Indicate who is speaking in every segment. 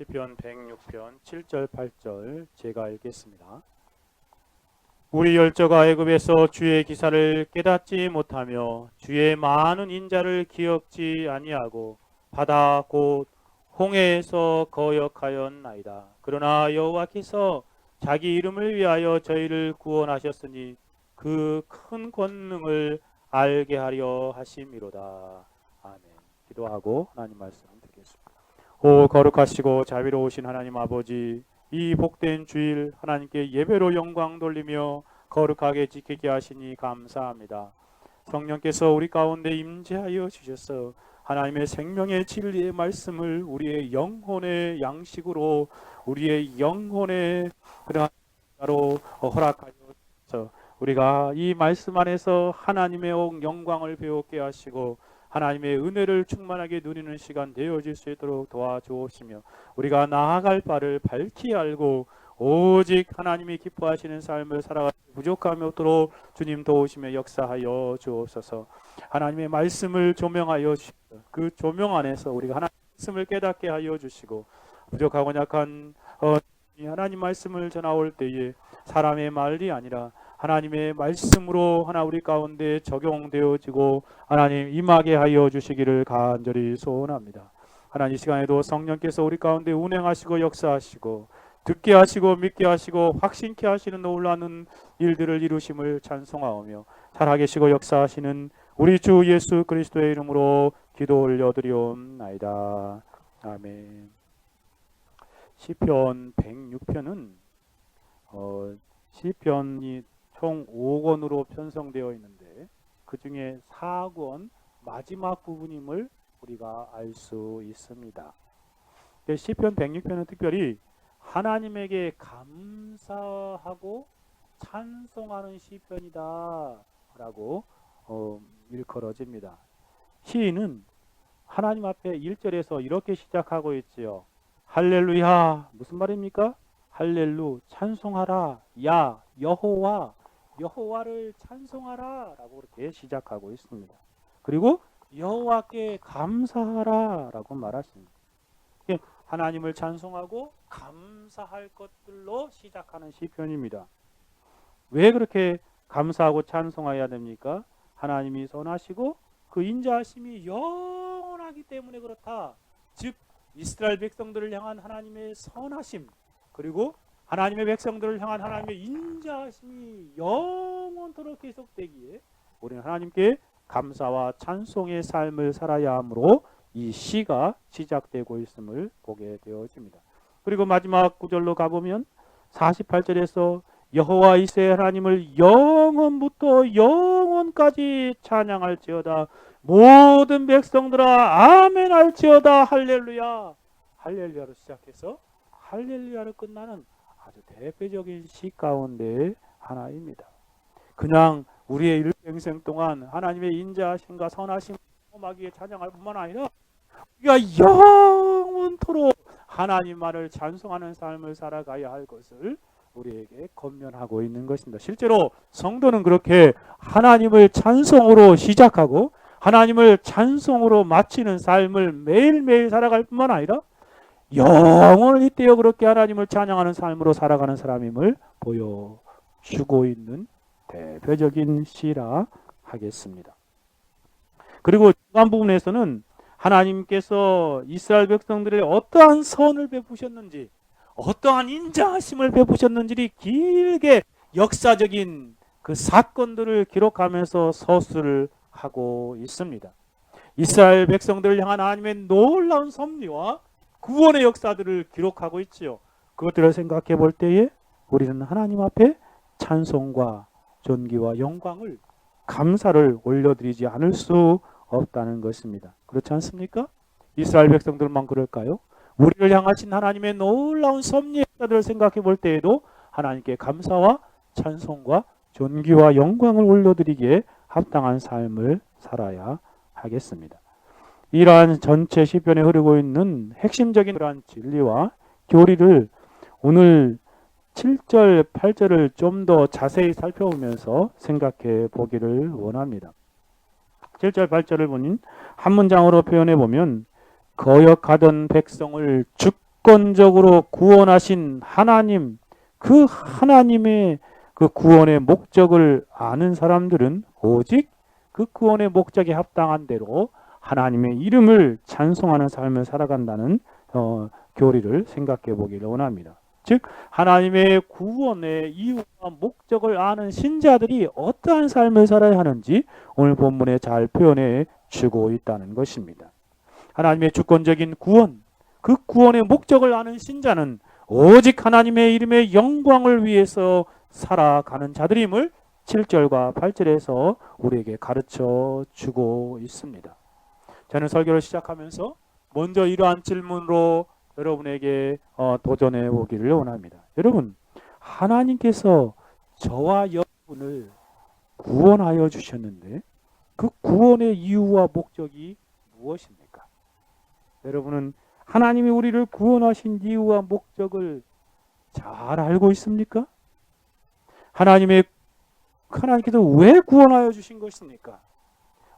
Speaker 1: 시편 106편 7절 8절 제가 읽겠습니다. 우리 열조가 애굽에서 주의 기사를 깨닫지 못하며 주의 많은 인자를 기억지 아니하고 바다 곧 홍해에서 거역하였나이다. 그러나 여호와께서 자기 이름을 위하여 저희를 구원하셨으니 그 큰 권능을 알게 하려 하심이로다. 아멘. 기도하고 하나님 말씀 드리겠습니다. 오 거룩하시고 자비로우신 하나님 아버지, 이 복된 주일 하나님께 예배로 영광 돌리며 거룩하게 지키게 하시니 감사합니다. 성령께서 우리 가운데 임재하여 주셔서 하나님의 생명의 진리의 말씀을 우리의 영혼의 양식으로, 우리의 영혼의 그러로 허락하여 주셔서 우리가 이 말씀 안에서 하나님의 영광을 배우게 하시고 하나님의 은혜를 충만하게 누리는 시간 되어질 수 있도록 도와주옵시며, 우리가 나아갈 바를 밝히 알고 오직 하나님이 기뻐하시는 삶을 살아가기 부족함이 없도록 주님 도우시며 역사하여 주옵소서. 하나님의 말씀을 조명하여 주시고 그 조명 안에서 우리가 하나님의 말씀을 깨닫게 하여 주시고, 부족하고 약한 하나님 말씀을 전하올 때에 사람의 말이 아니라 하나님의 말씀으로 하나 우리 가운데 적용되어지고 하나님 임하게 하여 주시기를 간절히 소원합니다. 하나님, 이 시간에도 성령께서 우리 가운데 운행하시고 역사하시고 듣게 하시고 믿게 하시고 확신케 하시는 놀라운 일들을 이루심을 찬송하오며 살아계시고 역사하시는 우리 주 예수 그리스도의 이름으로 기도 올려드리옵나이다. 아멘. 시편 106편은 시편이 총 5권으로 편성되어 있는데 그 중에 4권 마지막 부분임을 우리가 알 수 있습니다. 시편 106편은 특별히 하나님에게 감사하고 찬송하는 시편이다 라고 일컬어집니다. 시인은 하나님 앞에 1절에서 이렇게 시작하고 있지요. 할렐루야, 무슨 말입니까? 할렐루, 찬송하라. 야 여호와, 여호와를 찬송하라 라고 그렇게 시작하고 있습니다. 그리고 여호와께 감사하라 라고 말하십니다. 하나님을 찬송하고 감사할 것들로 시작하는 시편입니다. 왜 그렇게 감사하고 찬송해야 됩니까? 하나님이 선하시고 그 인자하심이 영원하기 때문에 그렇다. 즉 이스라엘 백성들을 향한 하나님의 선하심, 그리고 하나님의 백성들을 향한 하나님의 인자하심이 영원토록 계속되기에 우리는 하나님께 감사와 찬송의 삶을 살아야 하므로 이 시가 시작되고 있음을 보게 되어집니다. 그리고 마지막 구절로 가보면 48절에서 여호와 이스라엘 하나님을 영원부터 영원까지 찬양할지어다. 모든 백성들아 아멘 할지어다. 할렐루야. 할렐루야로 시작해서 할렐루야로 끝나는 아주 대표적인 시 가운데 하나입니다. 그냥 우리의 일평생 동안 하나님의 인자하심과 선하심을 경험하기에 찬양할 뿐만 아니라 우리가 영원토록 하나님만을 찬송하는 삶을 살아가야 할 것을 우리에게 권면하고 있는 것입니다. 실제로 성도는 그렇게 하나님을 찬송으로 시작하고 하나님을 찬송으로 마치는 삶을 매일매일 살아갈 뿐만 아니라 영원을 잇대어 그렇게 하나님을 찬양하는 삶으로 살아가는 사람임을 보여주고 있는 대표적인 시라 하겠습니다. 그리고 중간 부분에서는 하나님께서 이스라엘 백성들의 어떠한 선을 베푸셨는지, 어떠한 인자하심을 베푸셨는지를 길게 역사적인 그 사건들을 기록하면서 서술을 하고 있습니다. 이스라엘 백성들을 향한 하나님의 놀라운 섭리와 구원의 역사들을 기록하고 있지요. 그것들을 생각해 볼 때에 우리는 하나님 앞에 찬송과 존귀와 영광을, 감사를 올려드리지 않을 수 없다는 것입니다. 그렇지 않습니까? 이스라엘 백성들만 그럴까요? 우리를 향하신 하나님의 놀라운 섭리의 역사들을 생각해 볼 때에도 하나님께 감사와 찬송과 존귀와 영광을 올려드리기에 합당한 삶을 살아야 하겠습니다. 이러한 전체 시편에 흐르고 있는 핵심적인 그러한 진리와 교리를 오늘 7절, 8절을 좀 더 자세히 살펴보면서 생각해 보기를 원합니다. 7절, 8절을 보니 한 문장으로 표현해 보면 거역하던 백성을 주권적으로 구원하신 하나님, 그 하나님의 그 구원의 목적을 아는 사람들은 오직 그 구원의 목적에 합당한 대로 하나님의 이름을 찬송하는 삶을 살아간다는 교리를 생각해 보기를 원합니다. 즉 하나님의 구원의 이유와 목적을 아는 신자들이 어떠한 삶을 살아야 하는지 오늘 본문에 잘 표현해 주고 있다는 것입니다. 하나님의 주권적인 구원, 그 구원의 목적을 아는 신자는 오직 하나님의 이름의 영광을 위해서 살아가는 자들임을 7절과 8절에서 우리에게 가르쳐 주고 있습니다. 저는 설교를 시작하면서 먼저 이러한 질문으로 여러분에게 도전해 보기를 원합니다. 여러분, 하나님께서 저와 여러분을 구원하여 주셨는데 그 구원의 이유와 목적이 무엇입니까? 여러분은 하나님이 우리를 구원하신 이유와 목적을 잘 알고 있습니까? 하나님께서 왜 구원하여 주신 것입니까?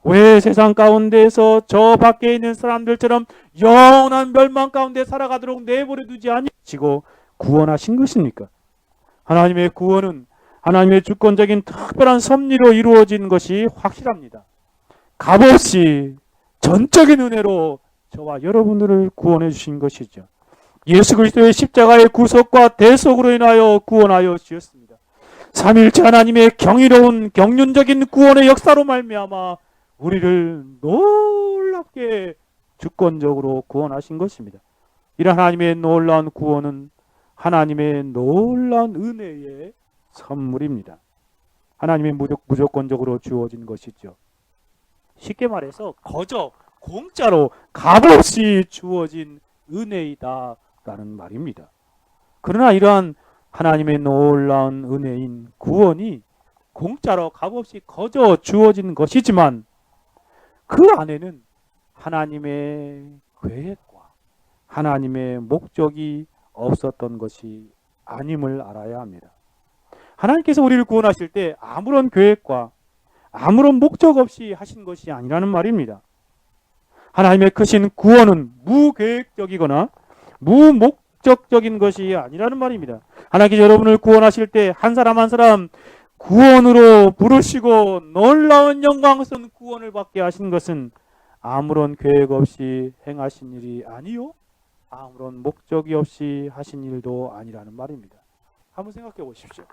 Speaker 1: 왜 세상 가운데서 저 밖에 있는 사람들처럼 영원한 멸망 가운데 살아가도록 내버려 두지 아니하시고 구원하신 것입니까? 하나님의 구원은 하나님의 주권적인 특별한 섭리로 이루어진 것이 확실합니다. 값없이 전적인 은혜로 저와 여러분들을 구원해 주신 것이죠. 예수 그리스도의 십자가의 구속과 대속으로 인하여 구원하여 주셨습니다. 삼위일체 하나님의 경이로운 경륜적인 구원의 역사로 말미암아 우리를 놀랍게 주권적으로 구원하신 것입니다. 이런 하나님의 놀라운 구원은 하나님의 놀라운 은혜의 선물입니다. 하나님의 무조건적으로 주어진 것이죠. 쉽게 말해서 공짜로 값없이 주어진 은혜이다라는 말입니다. 그러나 이러한 하나님의 놀라운 은혜인 구원이 공짜로 값없이 거저 주어진 것이지만 그 안에는 하나님의 계획과 하나님의 목적이 없었던 것이 아님을 알아야 합니다. 하나님께서 우리를 구원하실 때 아무런 계획과 아무런 목적 없이 하신 것이 아니라는 말입니다. 하나님의 크신 구원은 무계획적이거나 무목적적인 것이 아니라는 말입니다. 하나님께서 여러분을 구원하실 때 한 사람 한 사람 구원으로 부르시고 놀라운 영광스러운 구원을 받게 하신 것은 아무런 계획 없이 행하신 일이 아니요 아무런 목적이 없이 하신 일도 아니라는 말입니다. 한번 생각해 보십시오.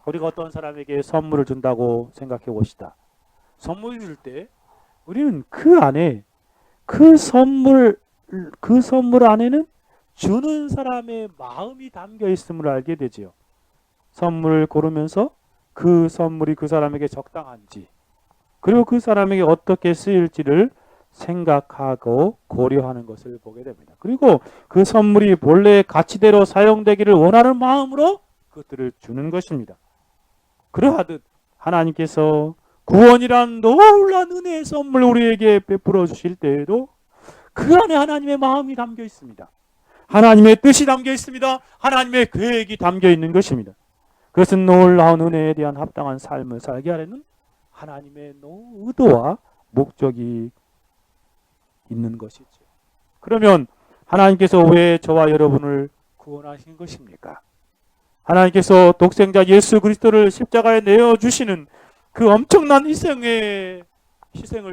Speaker 1: 우리가 어떤 사람에게 선물을 준다고 생각해 봅시다. 선물을 줄 때 우리는 그 안에 그 선물 안에는 주는 사람의 마음이 담겨 있음을 알게 되지요. 선물을 고르면서 그 선물이 그 사람에게 적당한지 그리고 그 사람에게 어떻게 쓰일지를 생각하고 고려하는 것을 보게 됩니다. 그리고 그 선물이 본래의 가치대로 사용되기를 원하는 마음으로 그것들을 주는 것입니다. 그러하듯 하나님께서 구원이란 놀라운 은혜의 선물 우리에게 베풀어 주실 때에도 그 안에 하나님의 마음이 담겨 있습니다. 하나님의 뜻이 담겨 있습니다. 하나님의 계획이 담겨 있는 것입니다. 그것은 놀라운 은혜에 대한 합당한 삶을 살게 하려는 하나님의 의도와 목적이 있는 것이죠. 그러면 하나님께서 왜 저와 여러분을 구원하신 것입니까? 하나님께서 독생자 예수 그리스도를 십자가에 내어주시는 그 엄청난 희생을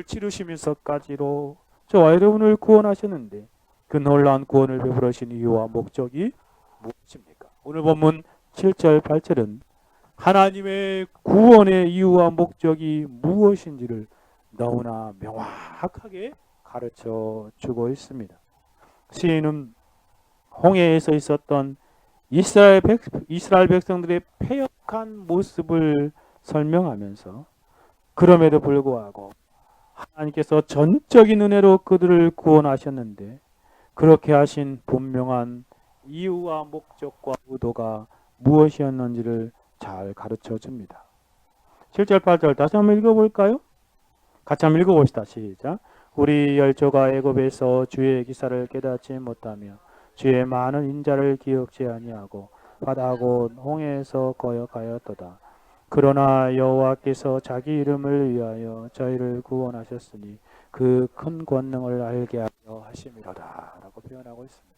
Speaker 1: 치르시면서까지로 저와 여러분을 구원하셨는데 그 놀라운 구원을 베풀으신 이유와 목적이 무엇입니까? 오늘 본문 7절 8절은 하나님의 구원의 이유와 목적이 무엇인지를 너무나 명확하게 가르쳐 주고 있습니다. 시인은 홍해에서 있었던 이스라엘 백성들의 패역한 모습을 설명하면서 그럼에도 불구하고 하나님께서 전적인 은혜로 그들을 구원하셨는데 그렇게 하신 분명한 이유와 목적과 의도가 무엇이었는지를 잘 가르쳐 줍니다. 7절 8절 다시 한번 읽어볼까요? 같이 한번 읽어봅시다. 시작. 우리 열조가 애굽에서 주의 기사를 깨닫지 못하며 주의 많은 인자를 기억지 아니하고 바다 곧 홍해에서 거역하였도다. 그러나 여호와께서 자기 이름을 위하여 저희를 구원하셨으니 그 큰 권능을 알게 하려 하심이로다 라고 표현하고 있습니다.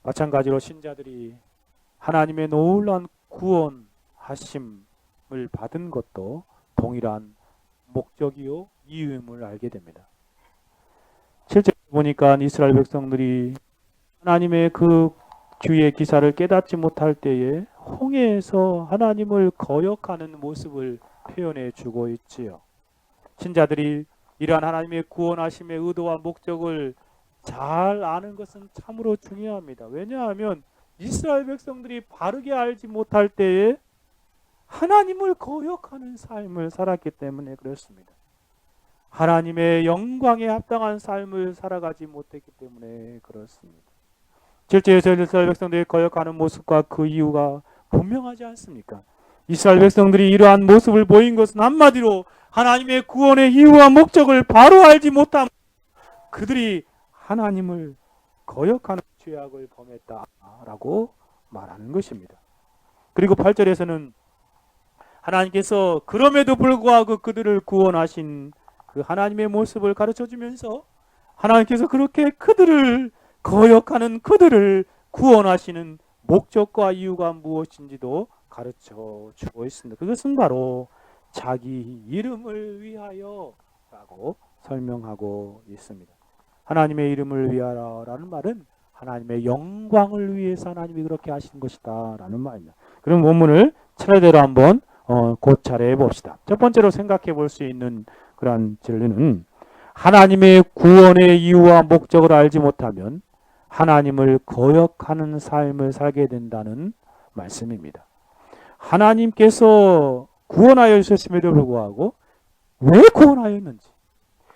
Speaker 1: 마찬가지로 신자들이 하나님의 놀라운 구원하심을 받은 것도 동일한 목적이요 이유임을 알게 됩니다. 실제로 보니까 이스라엘 백성들이 하나님의 그 주의 기사를 깨닫지 못할 때에 홍해에서 하나님을 거역하는 모습을 표현해 주고 있지요. 신자들이 이러한 하나님의 구원하심의 의도와 목적을 잘 아는 것은 참으로 중요합니다. 왜냐하면 이스라엘 백성들이 바르게 알지 못할 때에 하나님을 거역하는 삶을 살았기 때문에 그렇습니다. 하나님의 영광에 합당한 삶을 살아가지 못했기 때문에 그렇습니다. 실제 이스라엘 백성들이 거역하는 모습과 그 이유가 분명하지 않습니까? 이스라엘 백성들이 이러한 모습을 보인 것은 한마디로 하나님의 구원의 이유와 목적을 바로 알지 못함, 그들이 하나님을 거역하는 죄악을 범했다라고 말하는 것입니다. 그리고 8절에서는 하나님께서 그럼에도 불구하고 그들을 구원하신 그 하나님의 모습을 가르쳐 주면서 하나님께서 그렇게 그들을 거역하는 그들을 구원하시는 목적과 이유가 무엇인지도 가르쳐 주고 있습니다. 그것은 바로 자기 이름을 위하여 라고 설명하고 있습니다. 하나님의 이름을 위하여라는 말은 하나님의 영광을 위해서 하나님이 그렇게 하신 것이다 라는 말입니다. 그럼 본문을 차례대로 한번 고찰해 봅시다. 첫 번째로 생각해 볼 수 있는 그러한 진리는 하나님의 구원의 이유와 목적을 알지 못하면 하나님을 거역하는 삶을 살게 된다는 말씀입니다. 하나님께서 구원하여 주셨음에도 불구하고 왜 구원하였는지,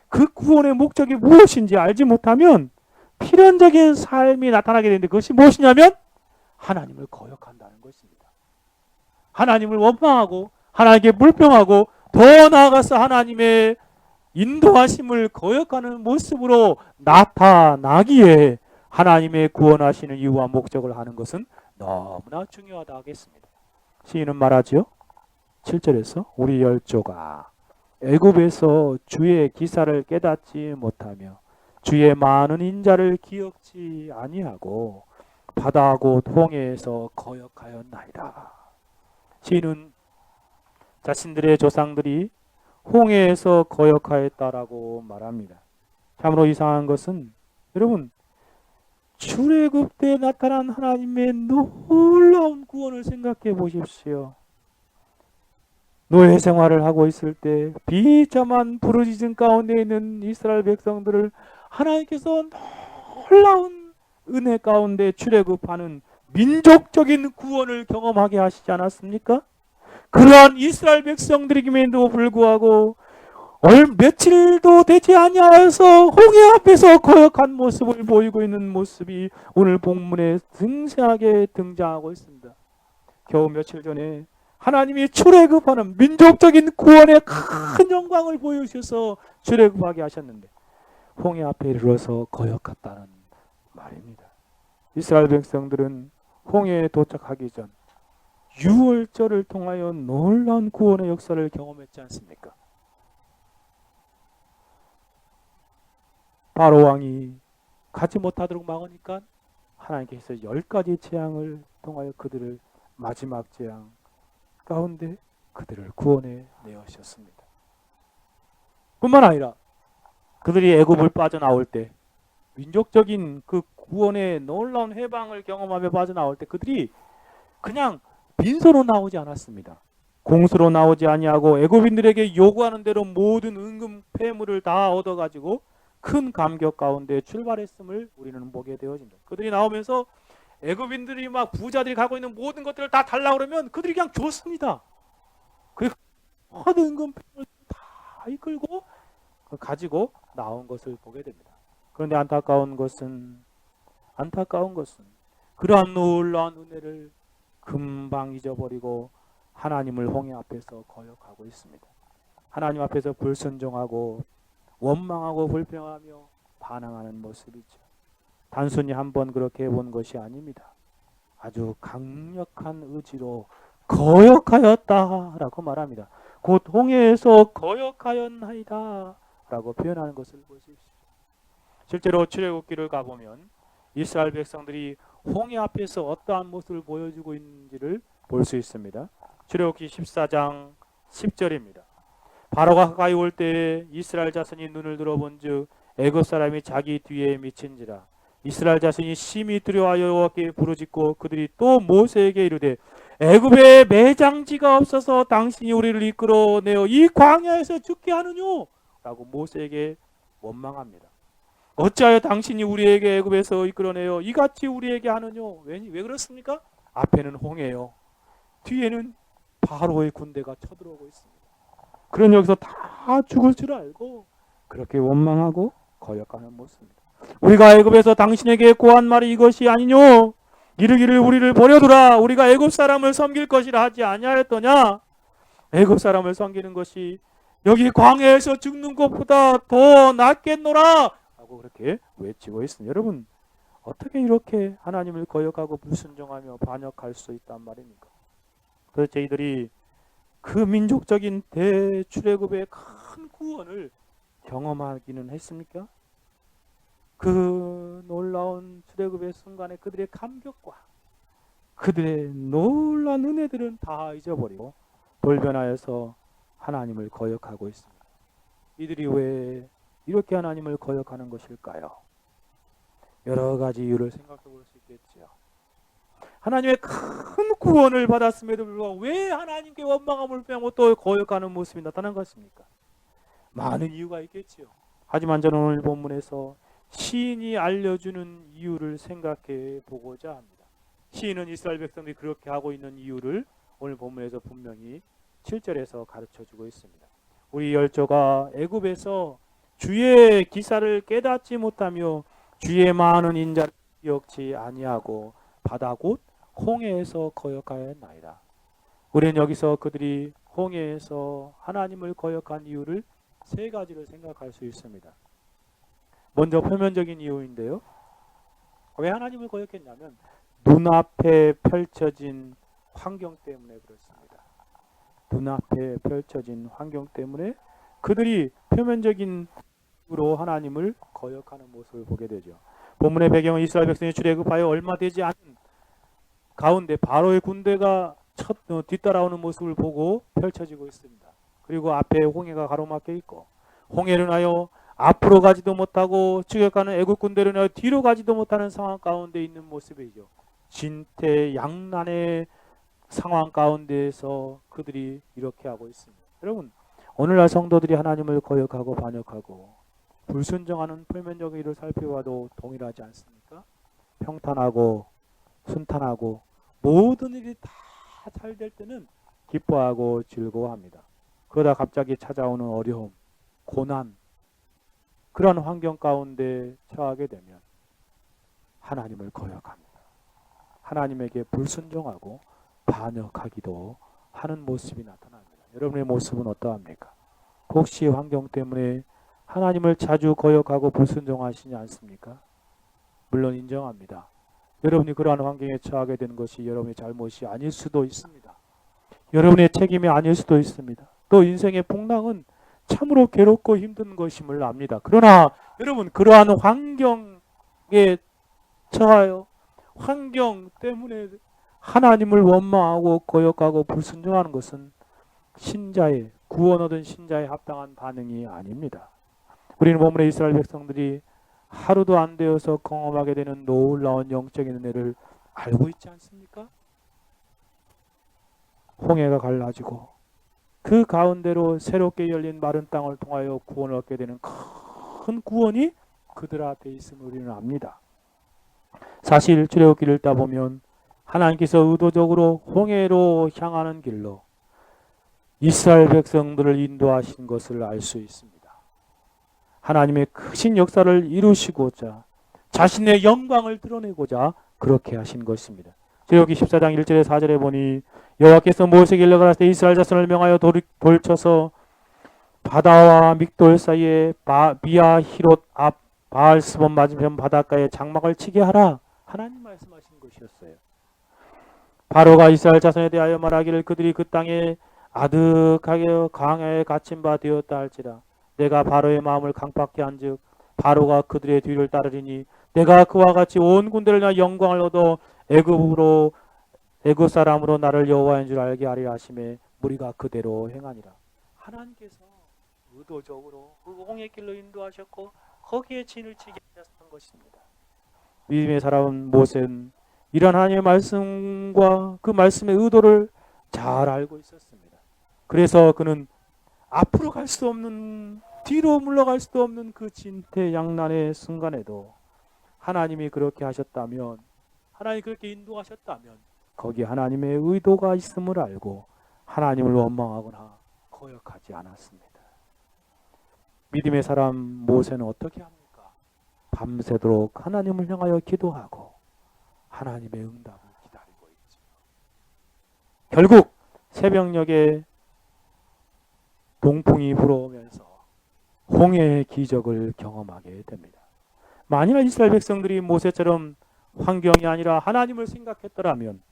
Speaker 1: 그 구원의 목적이 무엇인지 알지 못하면 필연적인 삶이 나타나게 되는데, 그것이 무엇이냐면 하나님을 거역한다는 것입니다. 하나님을 원망하고 하나님께 불평하고 더 나아가서 하나님의 인도하심을 거역하는 모습으로 나타나기에 하나님의 구원하시는 이유와 목적을 하는 것은 너무나 중요하다 하겠습니다. 시인은 말하죠. 7절에서 우리 열조가 애굽에서 주의 기사를 깨닫지 못하며 주의 많은 인자를 기억지 아니하고 바다 곧 홍해에서 거역하였나이다. 시인은 자신들의 조상들이 홍해에서 거역하였다라고 말합니다. 참으로 이상한 것은 여러분, 출애굽 때 나타난 하나님의 놀라운 구원을 생각해 보십시오. 노예 생활을 하고 있을 때 비참한 부르짖음 가운데 있는 이스라엘 백성들을 하나님께서 놀라운 은혜 가운데 출애굽하는 민족적인 구원을 경험하게 하시지 않았습니까? 그러한 이스라엘 백성들에게도 불구하고 며칠도 되지 아니하여서 홍해 앞에서 거역한 모습을 보이고 있는 모습이 오늘 본문에 생생하게 등장하고 있습니다. 겨우 며칠 전에 하나님이 출애굽하는 민족적인 구원의 큰 영광을 보여주셔서 출애굽하게 하셨는데 홍해 앞에 이르러서 거역했다는 말입니다. 이스라엘 백성들은 홍해에 도착하기 전 유월절을 통하여 놀라운 구원의 역사를 경험했지 않습니까? 바로 왕이 가지 못하도록 막으니까 하나님께서 10가지 재앙을 통하여 그들을 마지막 재앙 가운데 그들을 구원해 내으셨습니다. 뿐만 아니라 그들이 애굽을 빠져나올 때 민족적인 그 구원의 놀라운 해방을 경험하며 빠져나올 때 그들이 그냥 빈손으로 나오지 않았습니다. 공수로 나오지 아니하고 애굽인들에게 요구하는 대로 모든 은금 폐물을 다 얻어가지고 큰 감격 가운데 출발했음을 우리는 보게 되어집니다. 그들이 나오면서 애굽인들이 막 부자들이 가고 있는 모든 것들을 다 달라고 그러면 그들이 그냥 줬습니다. 그리고 모든 은금 폐물을 다 이끌고 가지고 나온 것을 보게 됩니다. 그런데 안타까운 것은 그러한 놀라운 은혜를 금방 잊어버리고 하나님을 홍해 앞에서 거역하고 있습니다. 하나님 앞에서 불순종하고 원망하고 불평하며 반항하는 모습이죠. 단순히 한번 그렇게 해본 것이 아닙니다. 아주 강력한 의지로 거역하였다라고 말합니다. 곧 홍해에서 거역하였나이다 라고 표현하는 것을 보십시오. 실제로 출애굽기를 가보면 이스라엘 백성들이 홍해 앞에서 어떠한 모습을 보여주고 있는지를 볼 수 있습니다. 출애굽기 14장 10절입니다. 바로가 가까이 올 때에 이스라엘 자손이 눈을 들어본즉 애굽 사람이 자기 뒤에 미친지라. 이스라엘 자손이 심히 두려워하여 여호와께 부르짖고 그들이 또 모세에게 이르되 애굽에 매장지가 없어서 당신이 우리를 이끌어내어 이 광야에서 죽게 하느냐 라고 모세에게 원망합니다. 어찌하여 당신이 우리에게 애굽에서 이끌어내어 이같이 우리에게 하느냐? 왜 그렇습니까? 앞에는 홍해요, 뒤에는 바로의 군대가 쳐들어오고 있습니다. 그런 여기서 다 죽을 줄 알고 그렇게 원망하고 거역하는 모습입니다. 우리가 애굽에서 당신에게 고한 말이 이것이 아니뇨? 이르기를 우리를 버려두라. 우리가 애굽 사람을 섬길 것이라 하지 아니하였더냐? 애굽 사람을 섬기는 것이 여기 광야에서 죽는 것보다 더 낫겠노라 하고 그렇게 외치고 있습니다. 여러분, 어떻게 이렇게 하나님을 거역하고 불순종하며 반역할 수 있단 말입니까? 그래서 저희들이 그 민족적인 대출애굽의 큰 구원을 경험하기는 했습니까? 그 놀라운 출애굽의 순간에 그들의 감격과 그들의 놀라운 은혜들은 다 잊어버리고 돌변하여서 하나님을 거역하고 있습니다. 이들이 왜 이렇게 하나님을 거역하는 것일까요? 여러 가지 이유를 생각해 볼 수 있겠죠. 하나님의 큰 구원을 받았음에도 불구하고 왜 하나님께 원망함을 표하고 또 거역하는 모습이 나타난 것입니까? 많은 이유가 있겠지요. 하지만 저는 오늘 본문에서 시인이 알려주는 이유를 생각해 보고자 합니다. 시인은 이스라엘 백성들이 그렇게 하고 있는 이유를 오늘 본문에서 분명히 7절에서 가르쳐주고 있습니다. 우리 열조가 애굽에서 주의 기사를 깨닫지 못하며 주의 많은 인자를 기억지 아니하고 바다 곧 홍해에서 거역하였나이다. 우리는 여기서 그들이 홍해에서 하나님을 거역한 이유를 세 가지를 생각할 수 있습니다. 먼저 표면적인 이유인데요. 왜 하나님을 거역했냐면 눈앞에 펼쳐진 환경 때문에 그렇습니다. 눈앞에 펼쳐진 환경 때문에 그들이 표면적인 으로 하나님을 거역하는 모습을 보게 되죠. 본문의 배경은 이스라엘 백성이 출애굽하여 얼마 되지 않은 가운데 바로의 군대가 뒤따라오는 모습을 보고 펼쳐지고 있습니다. 그리고 앞에 홍해가 가로막혀 있고 홍해를 하여 앞으로 가지도 못하고 추격하는 애국 군대를 하여 뒤로 가지도 못하는 상황 가운데 있는 모습이죠. 진퇴양난의 상황 가운데에서 그들이 이렇게 하고 있습니다. 여러분, 오늘날 성도들이 하나님을 거역하고 반역하고 불순종하는 표면적인 일을 살펴봐도 동일하지 않습니까? 평탄하고 순탄하고 모든 일이 다 잘 될 때는 기뻐하고 즐거워합니다. 그러다 갑자기 찾아오는 어려움, 고난, 그런 환경 가운데 처하게 되면 하나님을 거역합니다. 하나님에게 불순종하고 반역하기도 하는 모습이 나타납니다. 여러분의 모습은 어떠합니까? 혹시 환경 때문에 하나님을 자주 거역하고 불순종하시지 않습니까? 물론 인정합니다. 여러분이 그러한 환경에 처하게 된 것이 여러분의 잘못이 아닐 수도 있습니다. 여러분의 책임이 아닐 수도 있습니다. 또 인생의 풍랑은 참으로 괴롭고 힘든 것임을 압니다. 그러나 여러분, 그러한 환경에 처하여 환경 때문에 하나님을 원망하고 거역하고 불순종하는 것은 신자의 구원 얻은 신자의 합당한 반응이 아닙니다. 우리는 본문의 이스라엘 백성들이 하루도 안 되어서 경험하게 되는 놀라운 영적인 은혜를 알고 있지 않습니까? 홍해가 갈라지고 그 가운데로 새롭게 열린 마른 땅을 통하여 구원을 얻게 되는 큰 구원이 그들 앞에 있음을 우리는 압니다. 사실 출애굽기를 읽다 보면 하나님께서 의도적으로 홍해로 향하는 길로 이스라엘 백성들을 인도하신 것을 알 수 있습니다. 하나님의 크신 역사를 이루시고자 자신의 영광을 드러내고자 그렇게 하신 것입니다. 출애굽기 14장 1절에 4절에 보니 여호와께서 모세에게 일러가라사대 이스라엘 자손을 명하여 돌쳐서 바다와 믹돌 사이에 비아 히롯 앞 바알스본 맞은편 바닷가에 장막을 치게 하라. 하나님 말씀하신 것이었어요. 바로가 이스라엘 자손에 대하여 말하기를 그들이 그 땅에 아득하게 광야에 갇힌 바 되었다 할지라 내가 바로의 마음을 강팍케 한즉 바로가 그들의 뒤를 따르리니 내가 그와 같이 온 군대를 나 영광을 얻어 애굽 사람으로 나를 여호와인 줄 알게 하리라 하심에 무리가 그대로 행하니라. 하나님께서 의도적으로 그 홍해 길로 인도하셨고 거기에 진을 치게 하셨던 것입니다. 믿음의 사람 모세는 이런 하나님의 말씀과 그 말씀의 의도를 잘 알고 있었습니다. 그래서 그는 앞으로 갈 수 없는, 뒤로 물러갈 수도 없는 그 진퇴양난의 순간에도 하나님이 그렇게 하셨다면, 하나님이 그렇게 인도하셨다면 거기에 하나님의 의도가 있음을 알고 하나님을 원망하거나 거역하지 않았습니다. 믿음의 사람 모세는 어떻게 합니까? 밤새도록 하나님을 향하여 기도하고 하나님의 응답을 기다리고 있죠. 결국 새벽녘에 동풍이 불어오면서 홍해의 기적을 경험하게 됩니다. 만일 이스라엘 백성들이 모세처럼 환경이 아니라 하나님을 생각했더라면,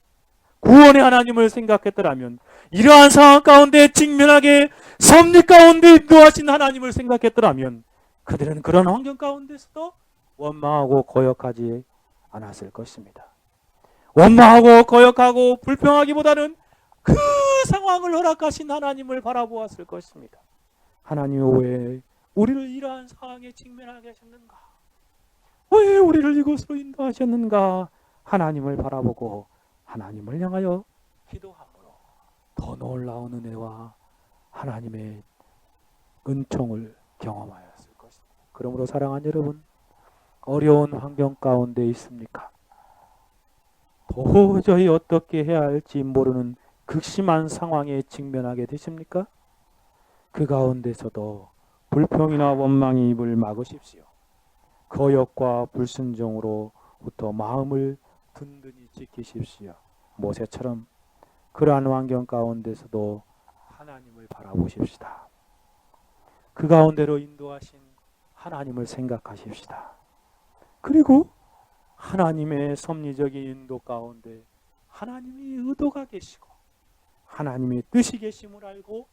Speaker 1: 구원의 하나님을 생각했더라면, 이러한 상황 가운데 직면하게 섭리 가운데 인도하신 하나님을 생각했더라면 그들은 그런 환경 가운데서도 원망하고 거역하지 않았을 것입니다. 원망하고 거역하고 불평하기보다는 그 상황을 허락하신 하나님을 바라보았을 것입니다. 하나님 왜 우리를 이러한 상황에 직면하게 하셨는가? 왜 우리를 이곳으로 인도하셨는가? 하나님을 바라보고 하나님을 향하여 기도함으로 더 놀라운 은혜와 하나님의 은총을 경험하였을 것입니다. 그러므로 사랑하는 여러분, 어려운 환경 가운데 있습니까? 도저히 어떻게 해야 할지 모르는 극심한 상황에 직면하게 되십니까? 그 가운데서도 불평이나 원망의 입을 막으십시오. 거역과 불순종으로부터 마음을 든든히 지키십시오. 모세처럼 그러한 환경 가운데서도 하나님을 바라보십시다. 그 가운데로 인도하신 하나님을 생각하십시다. 그리고 하나님의 섭리적인 인도 가운데 하나님의 의도가 계시고 하나님의 뜻이 계심을 알고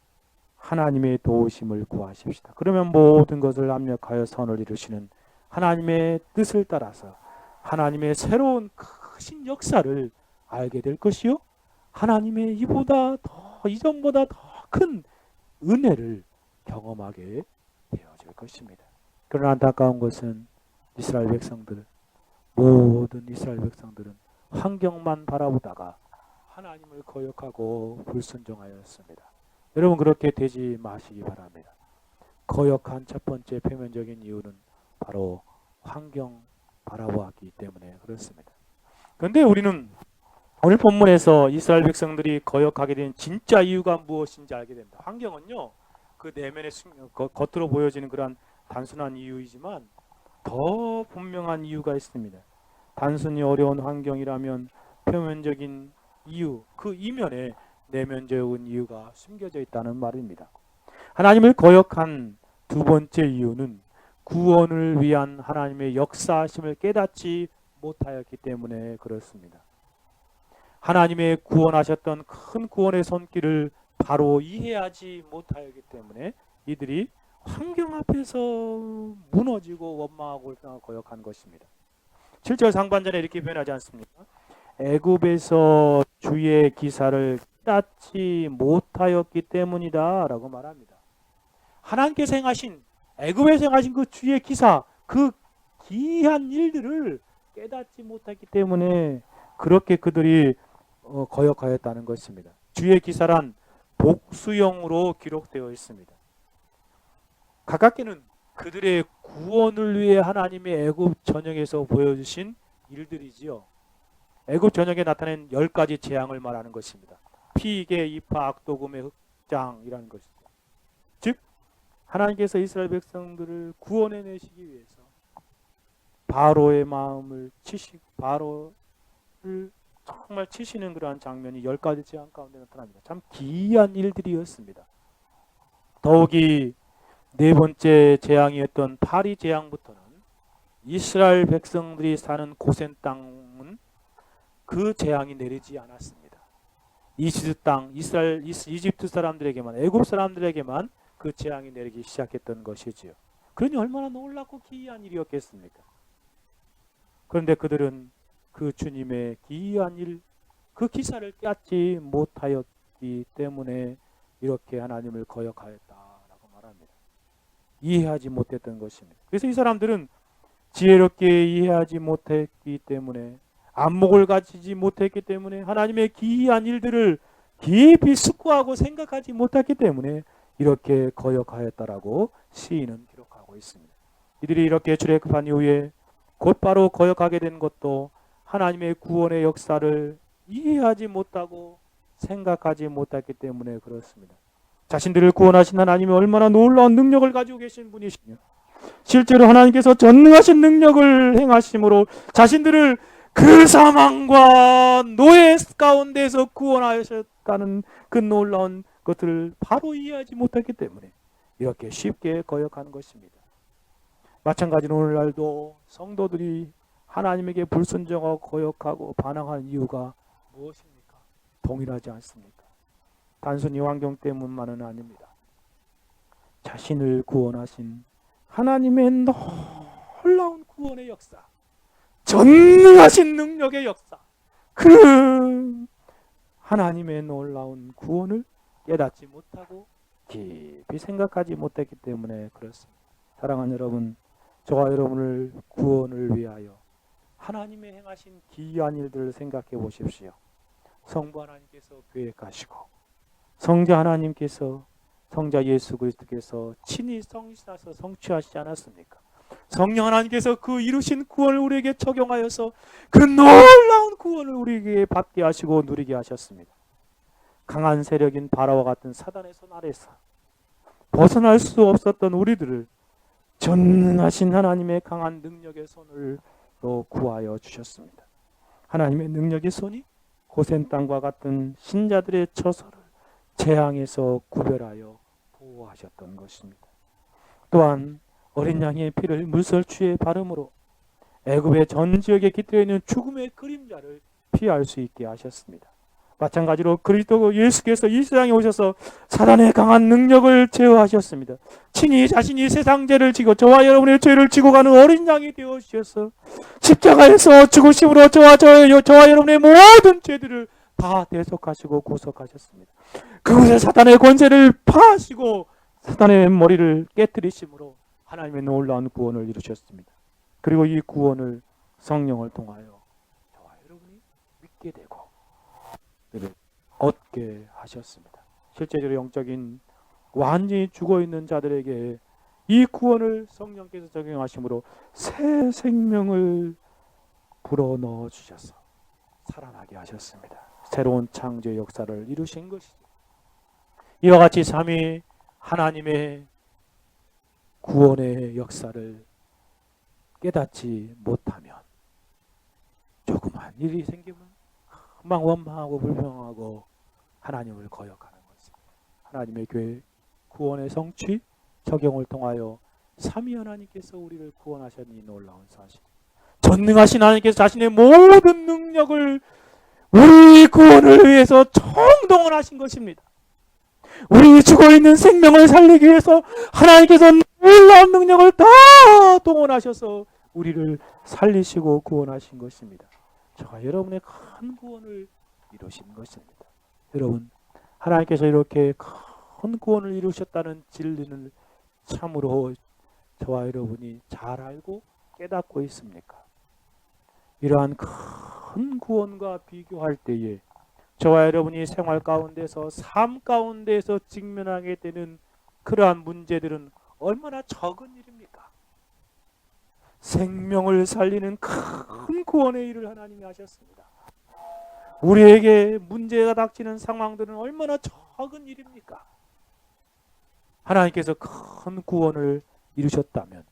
Speaker 1: 하나님의 도우심을 구하십시다. 그러면 모든 것을 압력하여 선을 이루시는 하나님의 뜻을 따라서 하나님의 새로운 크신 역사를 알게 될 것이요, 하나님의 이전보다 더 큰 은혜를 경험하게 되어질 것입니다. 그러나 안타까운 것은 모든 이스라엘 백성들은 환경만 바라보다가 하나님을 거역하고 불순종하였습니다. 여러분, 그렇게 되지 마시기 바랍니다. 거역한 첫 번째 표면적인 이유는 바로 환경 바라보았기 때문에 그렇습니다. 그런데 우리는 오늘 본문에서 이스라엘 백성들이 거역하게 된 진짜 이유가 무엇인지 알게 됩니다. 환경은요, 그 내면의 겉으로 보여지는 그런 단순한 이유이지만 더 분명한 이유가 있습니다. 단순히 어려운 환경이라면 표면적인 이유, 그 이면에 내면적인 이유가 숨겨져 있다는 말입니다. 하나님을 거역한 두 번째 이유는 구원을 위한 하나님의 역사하심을 깨닫지 못하였기 때문에 그렇습니다. 하나님의 구원하셨던 큰 구원의 손길을 바로 이해하지 못하였기 때문에 이들이 환경 앞에서 무너지고 원망하고 거역한 것입니다. 7절 상반절에 이렇게 표현하지 않습니까? 애굽에서 주의 기사를 깨닫지 못하였기 때문이다 라고 말합니다. 하나님께서 행하신, 애굽에서 행하신 그 주의 기사, 그 기이한 일들을 깨닫지 못했기 때문에 그렇게 그들이 거역하였다는 것입니다. 주의 기사란 복수형으로 기록되어 있습니다. 가깝게는 그들의 구원을 위해 하나님의 애굽 전역에서 보여주신 일들이지요. 애굽 전역에 나타낸 10가지 재앙을 말하는 것입니다. 피개, 이파, 악도금의 흑장이라는 것이죠. 즉 하나님께서 이스라엘 백성들을 구원해내시기 위해서 바로의 마음을 바로를 정말 치시는 그러한 장면이 10가지 재앙 가운데 나타납니다. 참 기이한 일들이었습니다. 더욱이 네 번째 재앙이었던 파리 재앙부터는 이스라엘 백성들이 사는 고센 땅은 그 재앙이 내리지 않았습니다. 이집트 사람들에게만, 애굽 사람들에게만 그 재앙이 내리기 시작했던 것이지요. 그러니 얼마나 놀랍고 기이한 일이었겠습니까? 그런데 그들은 그 주님의 기이한 일, 그 기사를 깨닫지 못하였기 때문에 이렇게 하나님을 거역하였다라고 말합니다. 이해하지 못했던 것입니다. 그래서 이 사람들은 지혜롭게 이해하지 못했기 때문에, 안목을 가지지 못했기 때문에, 하나님의 기이한 일들을 깊이 숙고하고 생각하지 못했기 때문에 이렇게 거역하였다라고 시인은 기록하고 있습니다. 이들이 이렇게 출애굽한 이후에 곧바로 거역하게 된 것도 하나님의 구원의 역사를 이해하지 못하고 생각하지 못했기 때문에 그렇습니다. 자신들을 구원하신 하나님이 얼마나 놀라운 능력을 가지고 계신 분이시며, 실제로 하나님께서 전능하신 능력을 행하심으로 자신들을 그 사망과 노예 가운데서 구원하셨다는 그 놀라운 것들을 바로 이해하지 못했기 때문에 이렇게 쉽게 거역한 것입니다. 마찬가지로 오늘날도 성도들이 하나님에게 불순종하고 거역하고 반항한 이유가 무엇입니까? 동일하지 않습니까? 단순히 환경 때문만은 아닙니다. 자신을 구원하신 하나님의 놀라운 구원의 역사, 전능하신 능력의 역사, 그 하나님의 놀라운 구원을 깨닫지 못하고 깊이 생각하지 못했기 때문에 그렇습니다. 사랑하는 여러분, 저와 여러분을 구원을 위하여 하나님의 행하신 기이한 일들을 생각해 보십시오. 성부 하나님께서 계획하시고 성자 하나님께서, 성자 예수 그리스도께서 친히 성신하셔서 성취하시지 않았습니까? 성령 하나님께서 그 이루신 구원을 우리에게 적용하여서 그 놀라운 구원을 우리에게 받게 하시고 누리게 하셨습니다. 강한 세력인 바라와 같은 사단의 손 아래서 벗어날 수 없었던 우리들을 전능하신 하나님의 강한 능력의 손으로 구하여 주셨습니다. 하나님의 능력의 손이 고센 땅과 같은 신자들의 처소를 재앙에서 구별하여 보호하셨던 것입니다. 또한 어린 양의 피를 물설추에 바름으로 애굽의 전 지역에 깃들어 있는 죽음의 그림자를 피할 수 있게 하셨습니다. 마찬가지로 그리스도 예수께서 이 세상에 오셔서 사단의 강한 능력을 제어하셨습니다. 친히 자신이 세상 죄를 지고 저와 여러분의 죄를 지고 가는 어린 양이 되어 주셔서 십자가에서 죽으심으로 저와 여러분의 모든 죄들을 다 대속하시고 구속하셨습니다. 그곳에 사단의 권세를 파하시고 사단의 머리를 깨뜨리심으로 하나님의 놀라운 구원을 이루셨습니다. 그리고 이 구원을 성령을 통하여 저와 여러분이 믿게 되고 얻게 하셨습니다. 실제적으로 영적인 완전히 죽어있는 자들에게 이 구원을 성령께서 적용하심으로 새 생명을 불어넣어 주셔서 살아나게 하셨습니다. 새로운 창조의 역사를 이루신 것이죠. 이와 같이 삼위 하나님의 구원의 역사를 깨닫지 못하면 조그만 일이 생기면 금방 원망하고 불평하고 하나님을 거역하는 것입니다. 하나님의 교회 구원의 성취 적용을 통하여 삼위 하나님께서 우리를 구원하셨니 놀라운 사실, 전능하신 하나님께서 자신의 모든 능력을 우리 구원을 위해서 총동원하신 것입니다. 우리 죽어있는 생명을 살리기 위해서 하나님께서 놀라운 능력을 다 동원하셔서 우리를 살리시고 구원하신 것입니다. 저와 여러분의 큰 구원을 이루신 것입니다. 여러분, 하나님께서 이렇게 큰 구원을 이루셨다는 진리는 참으로 저와 여러분이 잘 알고 깨닫고 있습니까? 이러한 큰 구원과 비교할 때에 저와 여러분이 생활 가운데서, 삶 가운데서 직면하게 되는 그러한 문제들은 얼마나 적은 일입니까? 생명을 살리는 큰 구원의 일을 하나님이 하셨습니다. 우리에게 문제가 닥치는 상황들은 얼마나 적은 일입니까? 하나님께서 큰 구원을 이루셨다면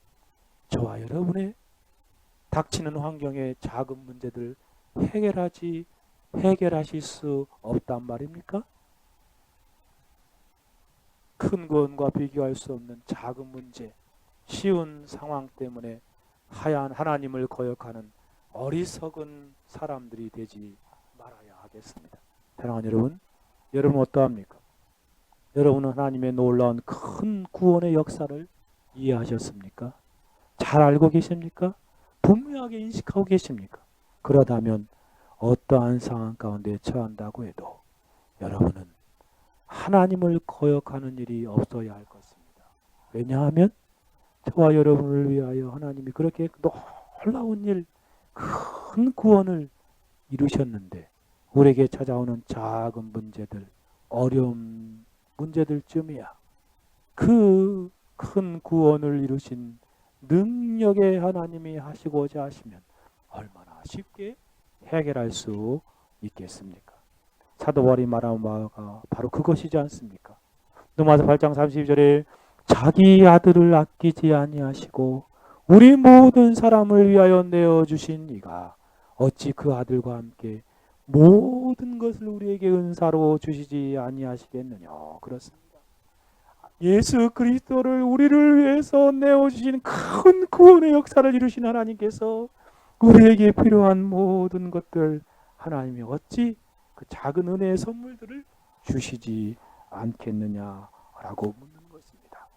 Speaker 1: 저와 여러분의 닥치는 환경의 작은 문제들 해결하실 수 없단 말입니까? 큰 구원과 비교할 수 없는 작은 문제, 쉬운 상황 때문에 하얀 하나님을 거역하는 어리석은 사람들이 되지 말아야 하겠습니다. 사랑하는 여러분, 여러분 어떠합니까? 여러분은 하나님의 놀라운 큰 구원의 역사를 이해하셨습니까? 잘 알고 계십니까? 분명하게 인식하고 계십니까? 그러다면 어떠한 상황 가운데 처한다고 해도 여러분은 하나님을 거역하는 일이 없어야 할 것입니다. 왜냐하면 저와 여러분을 위하여 하나님이 그렇게 놀라운 일, 큰 구원을 이루셨는데 우리에게 찾아오는 작은 문제들, 어려운 문제들쯤이야 그 큰 구원을 이루신 능력의 하나님이 하시고자 하시면 얼마나 쉽게 해결할 수 있겠습니까? 사도 바울이 말한 바가 바로 그것이지 않습니까? 로마서 8장 32절에 자기 아들을 아끼지 아니하시고 우리 모든 사람을 위하여 내어주신 이가 어찌 그 아들과 함께 모든 것을 우리에게 은사로 주시지 아니하시겠느냐. 그렇습니다. 예수 그리스도를 우리를 위해서 내어주신 큰 구원의 역사를 이루신 하나님께서 우리에게 필요한 모든 것들 하나님이 어찌 그 작은 은혜의 선물들을 주시지 않겠느냐라고 묻는 것입니다.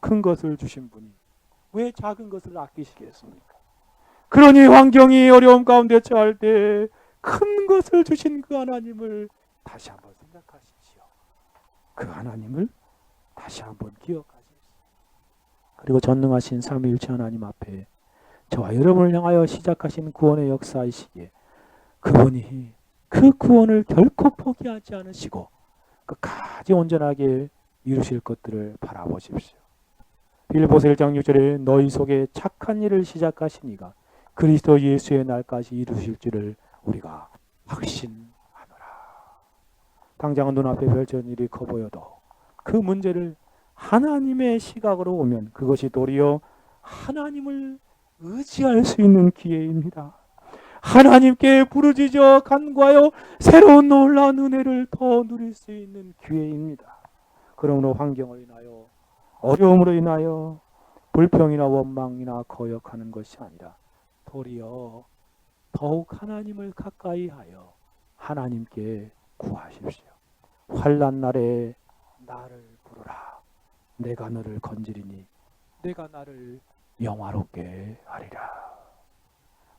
Speaker 1: 큰 것을 주신 분이 왜 작은 것을 아끼시겠습니까? 그러니 환경이 어려움 가운데 처할 때 큰 것을 주신 그 하나님을 다시 한번 생각하십시오. 그 하나님을 다시 한번 기억하십시오. 그리고 전능하신 삼위일체 하나님 앞에 저와 여러분을 향하여 시작하신 구원의 역사이시기에 그분이 그 구원을 결코 포기하지 않으시고 끝까지 온전하게 이루실 것들을 바라보십시오. 빌립보서 1장 6절에 너희 속에 착한 일을 시작하신 이가 그리스도 예수의 날까지 이루실 줄을 우리가 확신하노라. 당장 눈앞에 펼쳐진 일이 커 보여도 그 문제를 하나님의 시각으로 보면 그것이 도리어 하나님을 의지할 수 있는 기회입니다. 하나님께 부르짖어 간구하여 새로운 놀라운 은혜를 더 누릴 수 있는 기회입니다. 그러므로 환경을 인하여 어려움으로 인하여 불평이나 원망이나 거역하는 것이 아니라 도리어 더욱 하나님을 가까이 하여 하나님께 구하십시오. 환난 날에 나를 부르라. 내가 너를 건지리니 내가 나를 영화롭게 하리라.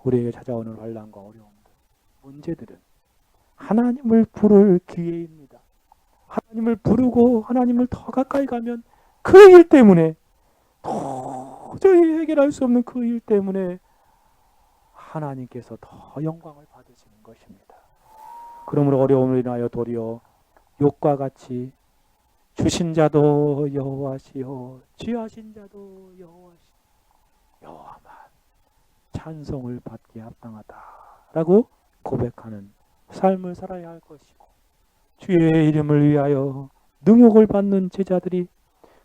Speaker 1: 우리에게 찾아오는 환난과 어려움들, 문제들은 하나님을 부를 기회입니다. 하나님을 부르고 하나님을 더 가까이 가면 그 일 때문에 도저히 해결할 수 없는 그 일 때문에 하나님께서 더 영광을 받으시는 것입니다. 그러므로 어려움을 인하여 도리어 욕과 같이 주신 자도 여호와시요 취하신 자도 여호와시요 여호와만 찬송을 받기에 합당하다라고 고백하는 삶을 살아야 할 것이고 주의 이름을 위하여 능욕을 받는 제자들이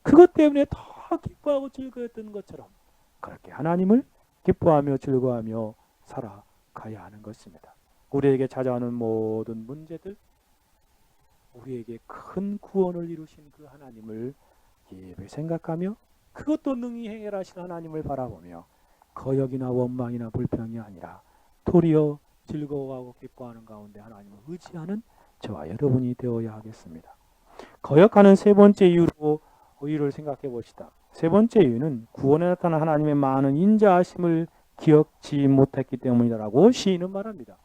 Speaker 1: 그것 때문에 더 기뻐하고 즐거웠던 것처럼 그렇게 하나님을 기뻐하며 즐거워하며 살아가야 하는 것입니다. 우리에게 찾아오는 모든 문제들, 우리에게 큰 구원을 이루신 그 하나님을 깊이 생각하며 그것도 능히 해결하신 하나님을 바라보며 거역이나 원망이나 불평이 아니라 도리어 즐거워하고 기뻐하는 가운데 하나님을 의지하는 저와 여러분이 되어야 하겠습니다. 거역하는 세 번째 이유를 생각해 봅시다. 세 번째 이유는 구원에 나타난 하나님의 많은 인자하심을 기억지 못했기 때문이라고 시인은 말합니다.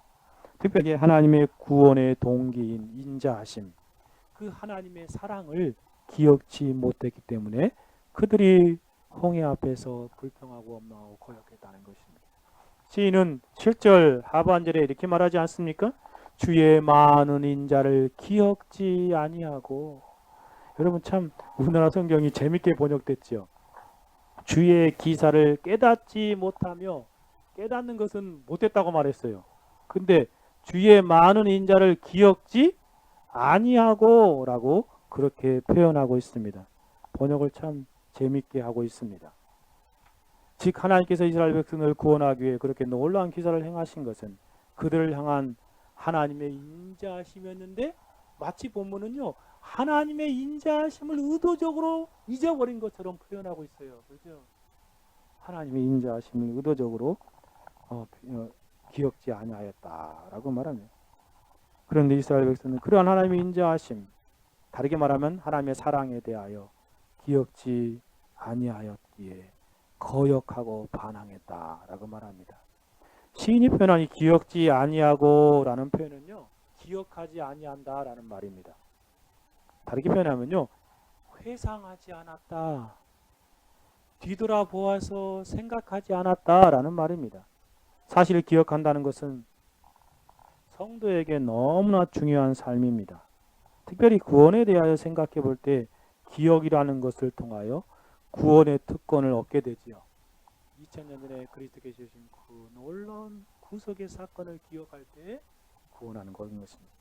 Speaker 1: 특별히 하나님의 구원의 동기인 인자하심, 그 하나님의 사랑을 기억지 못했기 때문에 그들이 홍해 앞에서 불평하고 원망하고 거역했다는 것입니다. 시인은 7절 하반절에 이렇게 말하지 않습니까? 주의 많은 인자를 기억지 아니하고. 여러분 참 우리나라 성경이 재밌게 번역됐죠. 주의 기사를 깨닫지 못하며, 깨닫는 것은 못했다고 말했어요. 근데 주의 많은 인자를 기억지 아니하고 라고 그렇게 표현하고 있습니다. 번역을 참 재밌게 하고 있습니다. 즉 하나님께서 이스라엘 백성을 구원하기 위해 그렇게 놀라운 기사를 행하신 것은 그들을 향한 하나님의 인자하심이었는데 마치 본문은요 하나님의 인자하심을 의도적으로 잊어버린 것처럼 표현하고 있어요. 그렇죠? 하나님의 인자하심을 의도적으로 기억지 아니하였다라고 말합니다. 그런데 이스라엘 백성은 그러한 하나님의 인자하심, 다르게 말하면 하나님의 사랑에 대하여 기억지 아니하였기에 거역하고 반항했다라고 말합니다. 시인이 표현한 이 기억지 아니하고라는 표현은요, 기억하지 아니한다라는 말입니다. 다르게 표현하면요, 회상하지 않았다, 뒤돌아보아서 생각하지 않았다라는 말입니다. 사실 기억한다는 것은 성도에게 너무나 중요한 삶입니다. 특별히 구원에 대하여 생각해 볼 때 기억이라는 것을 통하여 구원의 특권을 얻게 되지요. 2000년 전에 그리스도께서 주신 그 놀라운 구속의 사건을 기억할 때 구원하는 것입니다.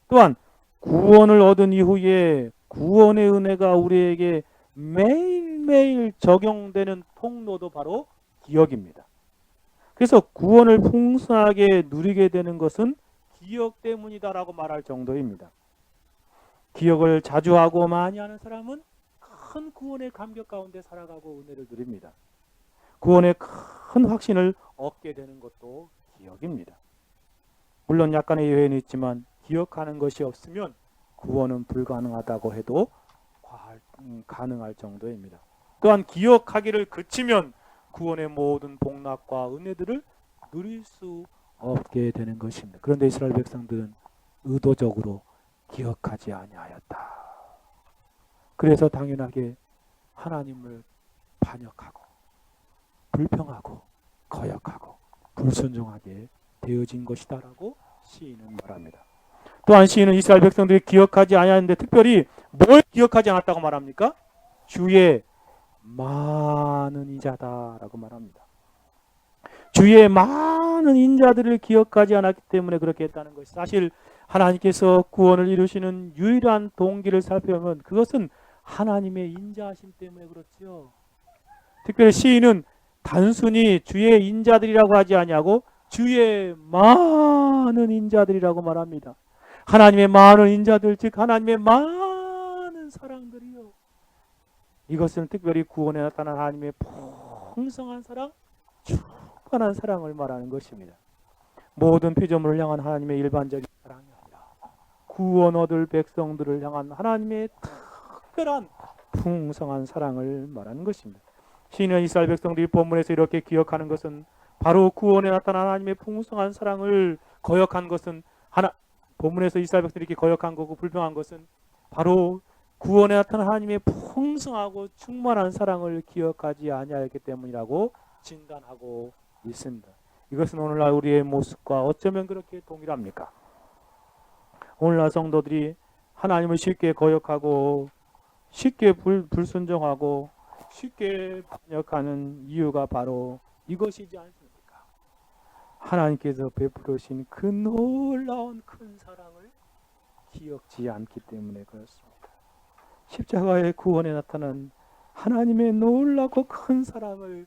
Speaker 1: 또한 구원을 얻은 이후에 구원의 은혜가 우리에게 매일매일 적용되는 통로도 바로 기억입니다. 그래서 구원을 풍성하게 누리게 되는 것은 기억 때문이다라고 말할 정도입니다. 기억을 자주 하고 많이 하는 사람은 큰 구원의 감격 가운데 살아가고 은혜를 누립니다. 구원의 큰 확신을 얻게 되는 것도 기억입니다. 물론 약간의 예외는 있지만 기억하는 것이 없으면 구원은 불가능하다고 해도 가능할 정도입니다. 또한 기억하기를 그치면 구원의 모든 복락과 은혜들을 누릴 수 없게 되는 것입니다. 그런데 이스라엘 백성들은 의도적으로 기억하지 아니하였다. 그래서 당연하게 하나님을 반역하고 불평하고 거역하고 불순종하게 되어진 것이다라고 시인은 말합니다. 또한 시인은 이스라엘 백성들이 기억하지 아니하는데 특별히 뭘 기억하지 않았다고 말합니까? 주의 많은 인자다라고 말합니다. 주의 많은 인자들을 기억하지 않았기 때문에 그렇게 했다는 것이, 사실 하나님께서 구원을 이루시는 유일한 동기를 살펴보면 그것은 하나님의 인자하심 때문에 그렇죠. 특별히 시인은 단순히 주의 인자들이라고 하지 아니하고 주의 많은 인자들이라고 말합니다. 하나님의 많은 인자들, 즉 하나님의 많은 사랑들이요. 이것은 특별히 구원에 나타난 하나님의 풍성한 사랑, 충만한 사랑을 말하는 것입니다. 모든 피조물을 향한 하나님의 일반적인 사랑이 아니라 구원 얻을 백성들을 향한 하나님의 특별한 풍성한 사랑을 말하는 것입니다. 시인은 이스라엘 백성들이 본문에서 이렇게 기억하는 것은 바로 구원에 나타난 하나님의 풍성한 사랑을 거역한 것은 본문에서 이스라엘 백성들이 이렇게 거역한 거고 불평한 것은 바로 구원에 나타난 하나님의 풍성하고 충만한 사랑을 기억하지 아니하였기 때문이라고 진단하고 있습니다. 이것은 오늘날 우리의 모습과 어쩌면 그렇게 동일합니까? 오늘날 성도들이 하나님을 쉽게 거역하고 쉽게 불순종하고 쉽게 반역하는 이유가 바로 이것이지 않습니까? 하나님께서 베푸신 그 놀라운 큰 사랑을 기억지 않기 때문에 그렇습니다. 십자가의 구원에 나타난 하나님의 놀랍고 큰 사랑을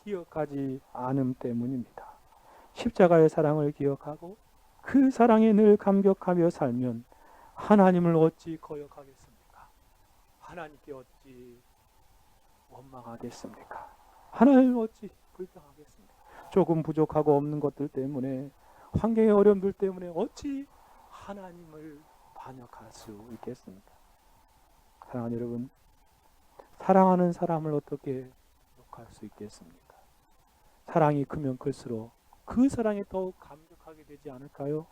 Speaker 1: 기억하지 않음 때문입니다. 십자가의 사랑을 기억하고 그 사랑에 늘 감격하며 살면 하나님을 어찌 거역하겠습니까? 하나님께 어찌 원망하겠습니까? 하나님을 어찌 불평하겠습니까? 조금 부족하고 없는 것들 때문에, 환경의 어려움들 때문에 어찌 하나님을 반역할 수 있겠습니까? 사랑하는 여러분, 사랑하는 사람을 어떻게 욕할 수 있겠습니까? 사랑이 크면 클수록 그 사랑에 더욱 감격하게 되지 않을까요?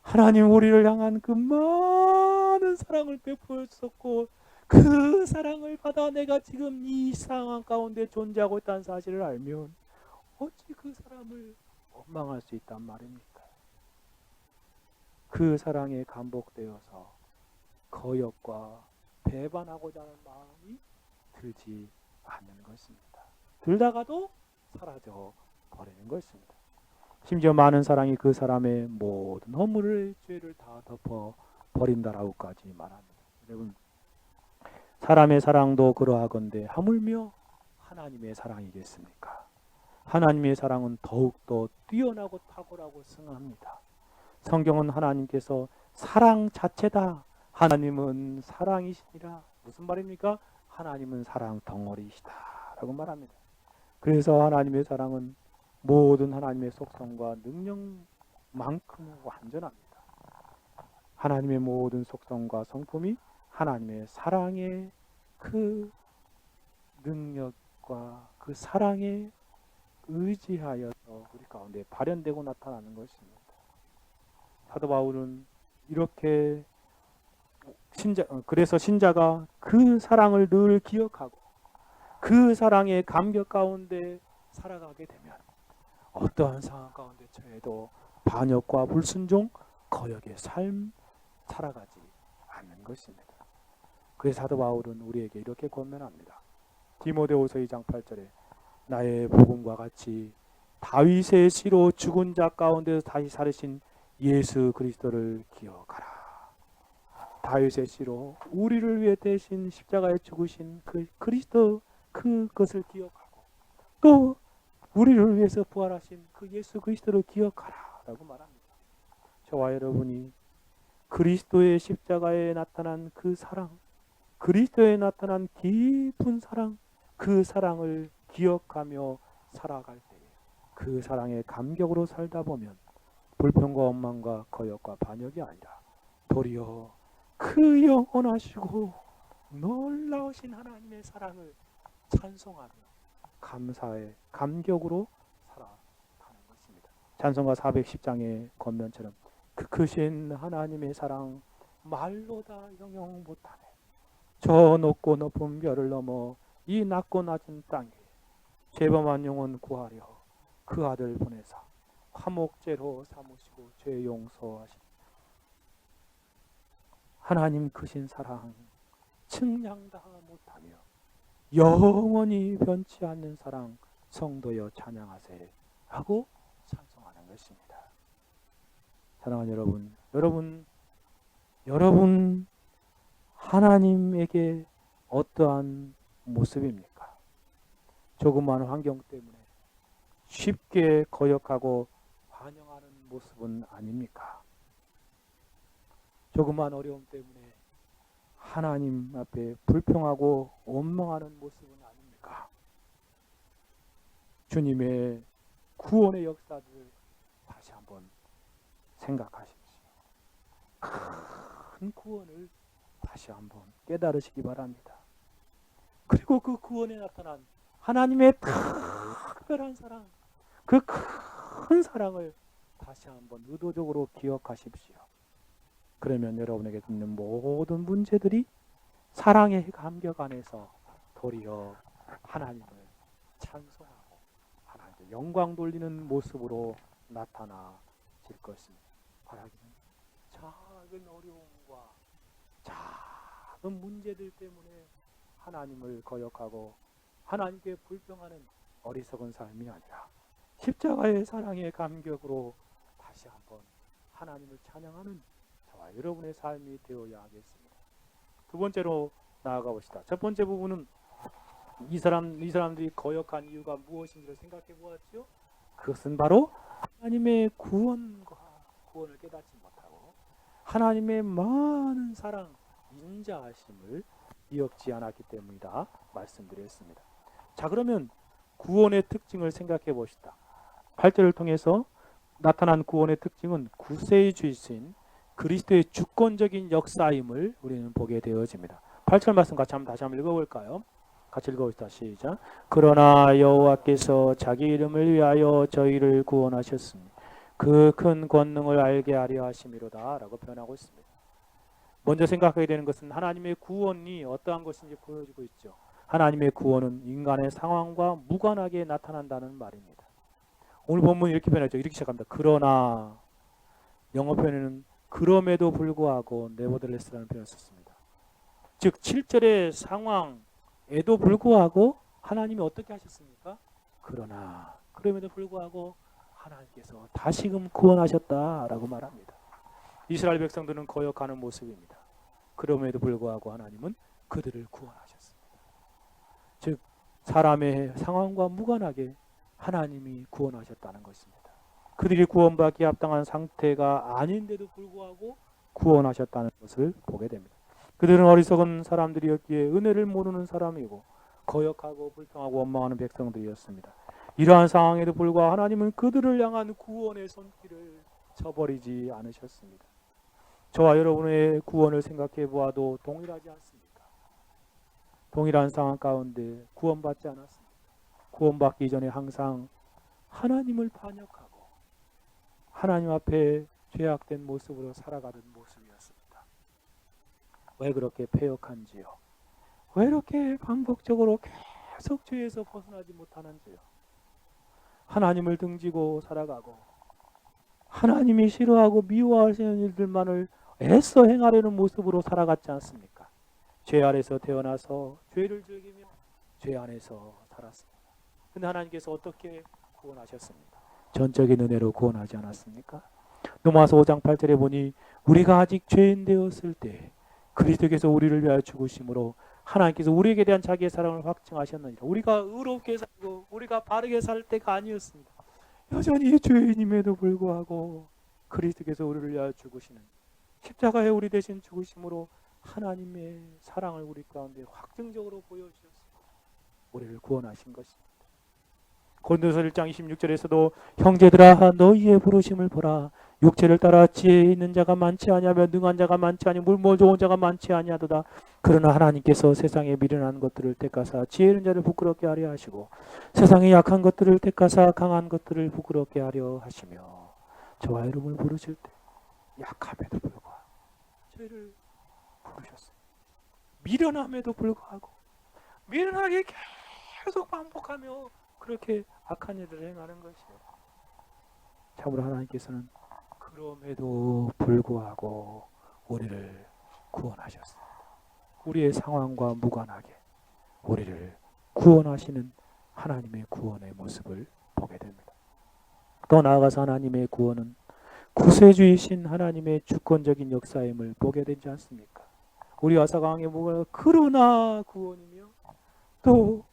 Speaker 1: 하나님 우리를 향한 그 많은 사랑을 베풀어 주셨고 그 사랑을 받아 내가 지금 이 상황 가운데 존재하고 있다는 사실을 알면 어찌 그 사람을 원망할 수 있단 말입니까? 그 사랑에 감복되어서 거역과 배반하고자 하는 마음이 들지 않는 것입니다. 들다가도 사라져 버리는 것입니다. 심지어 많은 사랑이 그 사람의 모든 허물을, 죄를 다 덮어 버린다라고까지 말합니다. 여러분, 사람의 사랑도 그러하건대 하물며 하나님의 사랑이겠습니까? 하나님의 사랑은 더욱더 뛰어나고 탁월하고 승합니다. 성경은 하나님께서 사랑 자체다. 하나님은 사랑이시니라. 무슨 말입니까? 하나님은 사랑 덩어리이시다 라고 말합니다. 그래서 하나님의 사랑은 모든 하나님의 속성과 능력만큼 완전합니다. 하나님의 모든 속성과 성품이 하나님의 사랑의 그 능력과 그 사랑에 의지하여서 우리 가운데 발현되고 나타나는 것입니다. 사도 바울은 이렇게 그래서 신자가 그 사랑을 늘 기억하고 그 사랑의 감격 가운데 살아가게 되면 어떠한 상황 가운데 처해도 반역과 불순종, 거역의 삶 살아가지 않는 것입니다. 그래서 사도 바울은 우리에게 이렇게 권면합니다. 디모데후서 2장 8절에 나의 복음과 같이 다윗의 씨로 죽은 자 가운데서 다시 살으신 예수 그리스도를 기억하라. 다윗의 씨로 우리를 위해 대신 십자가에 죽으신 그 그리스도 그것을 기억하고 또 우리를 위해서 부활하신 그 예수 그리스도를 기억하라 라고 말합니다. 저와 여러분이 그리스도의 십자가에 나타난 그 사랑, 그리스도에 나타난 깊은 사랑, 그 사랑을 기억하며 살아갈 때에 그 사랑의 감격으로 살다 보면 불평과 원망과 거역과 반역이 아니라 도리어 그 영원하시고 놀라우신 하나님의 사랑을 찬송하며 감사의 감격으로 살아가는 것입니다. 찬송가 410장의 권면처럼 그 크신 하나님의 사랑 말로 다 형용 못하네. 저 높고 높은 별을 넘어 이 낮고 낮은 땅에 죄범한 영혼 구하려 그 아들 보내사 화목제로 삼으시고 죄 용서하신 하나님 크신 사랑 측량 다 못하며 영원히 변치 않는 사랑 성도여 찬양하세 하고 찬송하는 것입니다. 사랑하는 여러분 하나님에게 어떠한 모습입니까? 조그마한 환경 때문에 쉽게 거역하고 반영하는 모습은 아닙니까? 조그마한 어려움 때문에 하나님 앞에 불평하고 원망하는 모습은 아닙니까? 주님의 구원의 역사를 다시 한번 생각하십시오. 큰 구원을 다시 한번 깨달으시기 바랍니다. 그리고 그 구원에 나타난 하나님의 특별한 사랑, 그 큰 사랑을 다시 한번 의도적으로 기억하십시오. 그러면 여러분에게 있는 모든 문제들이 사랑의 감격 안에서 도리어 하나님을 찬송하고 하나님께 영광 돌리는 모습으로 나타나질 것입니다. 바라기는 작은 어려움과 작은 문제들 때문에 하나님을 거역하고 하나님께 불평하는 어리석은 삶이 아니라 십자가의 사랑의 감격으로 다시 한번 하나님을 찬양하는 저와 여러분의 삶이 되어야 하겠습니다. 두 번째로 나아가 봅시다. 첫 번째 부분은 이 사람들이 거역한 이유가 무엇인지를 생각해 보았죠. 그것은 바로 하나님의 구원을 깨닫지 못하고 하나님의 많은 사랑, 인자하심을 기억지 않았기 때문이다 말씀드렸습니다. 자, 그러면 구원의 특징을 생각해 봅시다. 8절을 통해서 나타난 구원의 특징은 구세주이신 그리스도의 주권적인 역사임을 우리는 보게 되어집니다. 8절 말씀 다시 한번 읽어볼까요? 같이 읽어봅시다. 시작. 그러나 여호와께서 자기 이름을 위하여 저희를 구원하셨으니 그 큰 권능을 알게 하려 하심이로다 라고 표현하고 있습니다. 먼저 생각하게 되는 것은 하나님의 구원이 어떠한 것인지 보여주고 있죠. 하나님의 구원은 인간의 상황과 무관하게 나타난다는 말입니다. 오늘 본문이 이렇게 표현하죠. 이렇게 시작합니다. 그러나 영어 표현에는 그럼에도 불구하고 네버들레스라는 표현을 썼습니다. 즉 7절의 상황에도 불구하고 하나님이 어떻게 하셨습니까? 그럼에도 불구하고 하나님께서 다시금 구원하셨다라고 말합니다. 이스라엘 백성들은 거역하는 모습입니다. 그럼에도 불구하고 하나님은 그들을 구원하셨습니다. 즉 사람의 상황과 무관하게 하나님이 구원하셨다는 것입니다. 그들이 구원받기 합당한 상태가 아닌데도 불구하고 구원하셨다는 것을 보게 됩니다. 그들은 어리석은 사람들이었기에 은혜를 모르는 사람이고 거역하고 불평하고 원망하는 백성들이었습니다. 이러한 상황에도 불구하고 하나님은 그들을 향한 구원의 손길을 쳐버리지 않으셨습니다. 저와 여러분의 구원을 생각해 보아도 동일하지 않습니까? 동일한 상황 가운데 구원받지 않았습니다. 구원받기 전에 항상 하나님을 반역하고 하나님 앞에 죄악된 모습으로 살아가는 모습이었습니다. 왜 그렇게 패역한지요? 왜 이렇게 반복적으로 계속 죄에서 벗어나지 못하는지요? 하나님을 등지고 살아가고 하나님이 싫어하고 미워하시는 일들만을 애써 행하려는 모습으로 살아갔지 않습니까? 죄 아래서 태어나서 죄를 즐기며 죄 안에서 살았습니다. 근데 하나님께서 어떻게 구원하셨습니까? 전적인 은혜로 구원하지 않았습니까? 로마서 5장 8절에 보니 우리가 아직 죄인 되었을 때 그리스도께서 우리를 위하여 죽으심으로 하나님께서 우리에게 대한 자기의 사랑을 확증하셨느니라. 우리가 의롭게 살고 우리가 바르게 살 때가 아니었습니다. 여전히 죄인임에도 불구하고 그리스도께서 우리를 위하여 죽으시는 십자가에 우리 대신 죽으심으로 하나님의 사랑을 우리 가운데 확증적으로 보여주셨습니다. 우리를 구원하신 것입니다. 고린도서 1장 26절에서도 형제들아 너희의 부르심을 보라. 육체를 따라 지혜 있는 자가 많지 아니하며 능한 자가 많지 아니 물모 좋은 자가 많지 아니하도다. 그러나 하나님께서 세상에 미련한 것들을 택하사 지혜 있는 자를 부끄럽게 하려 하시고 세상에 약한 것들을 택하사 강한 것들을 부끄럽게 하려 하시며 저와 이름을 부르실 때 약함에도 불구하고 죄를 부르셨어요. 미련함에도 불구하고 미련하게 계속 반복하며 그렇게 악한 일을 행하는 것이에요. 참으로 하나님께서는 그럼에도 불구하고 우리를 구원하셨습니다. 우리의 상황과 무관하게 우리를 구원하시는 하나님의 구원의 모습을 보게 됩니다. 더 나아가서 하나님의 구원은 구세주이신 하나님의 주권적인 역사임을 보게 되지 않습니까? 우리 아사강의 뭐가 그러나 구원이며 또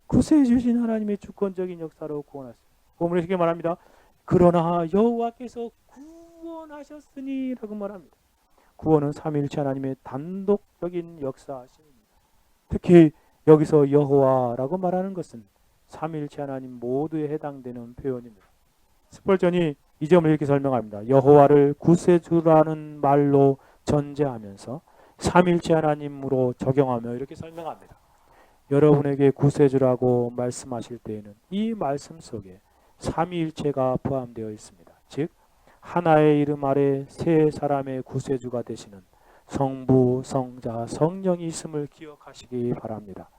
Speaker 1: 구세주신 하나님의 주권적인 역사로 구원하셨습니다. 본문에 이렇게 말합니다. 그러나 여호와께서 구원하셨으니 라고 말합니다. 구원은 삼위일체 하나님의 단독적인 역사하심입니다. 특히 여기서 여호와라고 말하는 것은 삼위일체 하나님 모두에 해당되는 표현입니다. 스펄전이 이 점을 이렇게 설명합니다. 여호와를 구세주라는 말로 전제하면서 삼위일체 하나님으로 적용하며 이렇게 설명합니다. 여러분에게 구세주라고 말씀하실 때에는 이 말씀 속에 삼위일체가 포함되어 있습니다. 즉 하나의 이름 아래 세 사람의 구세주가 되시는 성부, 성자, 성령이 있음을 기억하시기 바랍니다.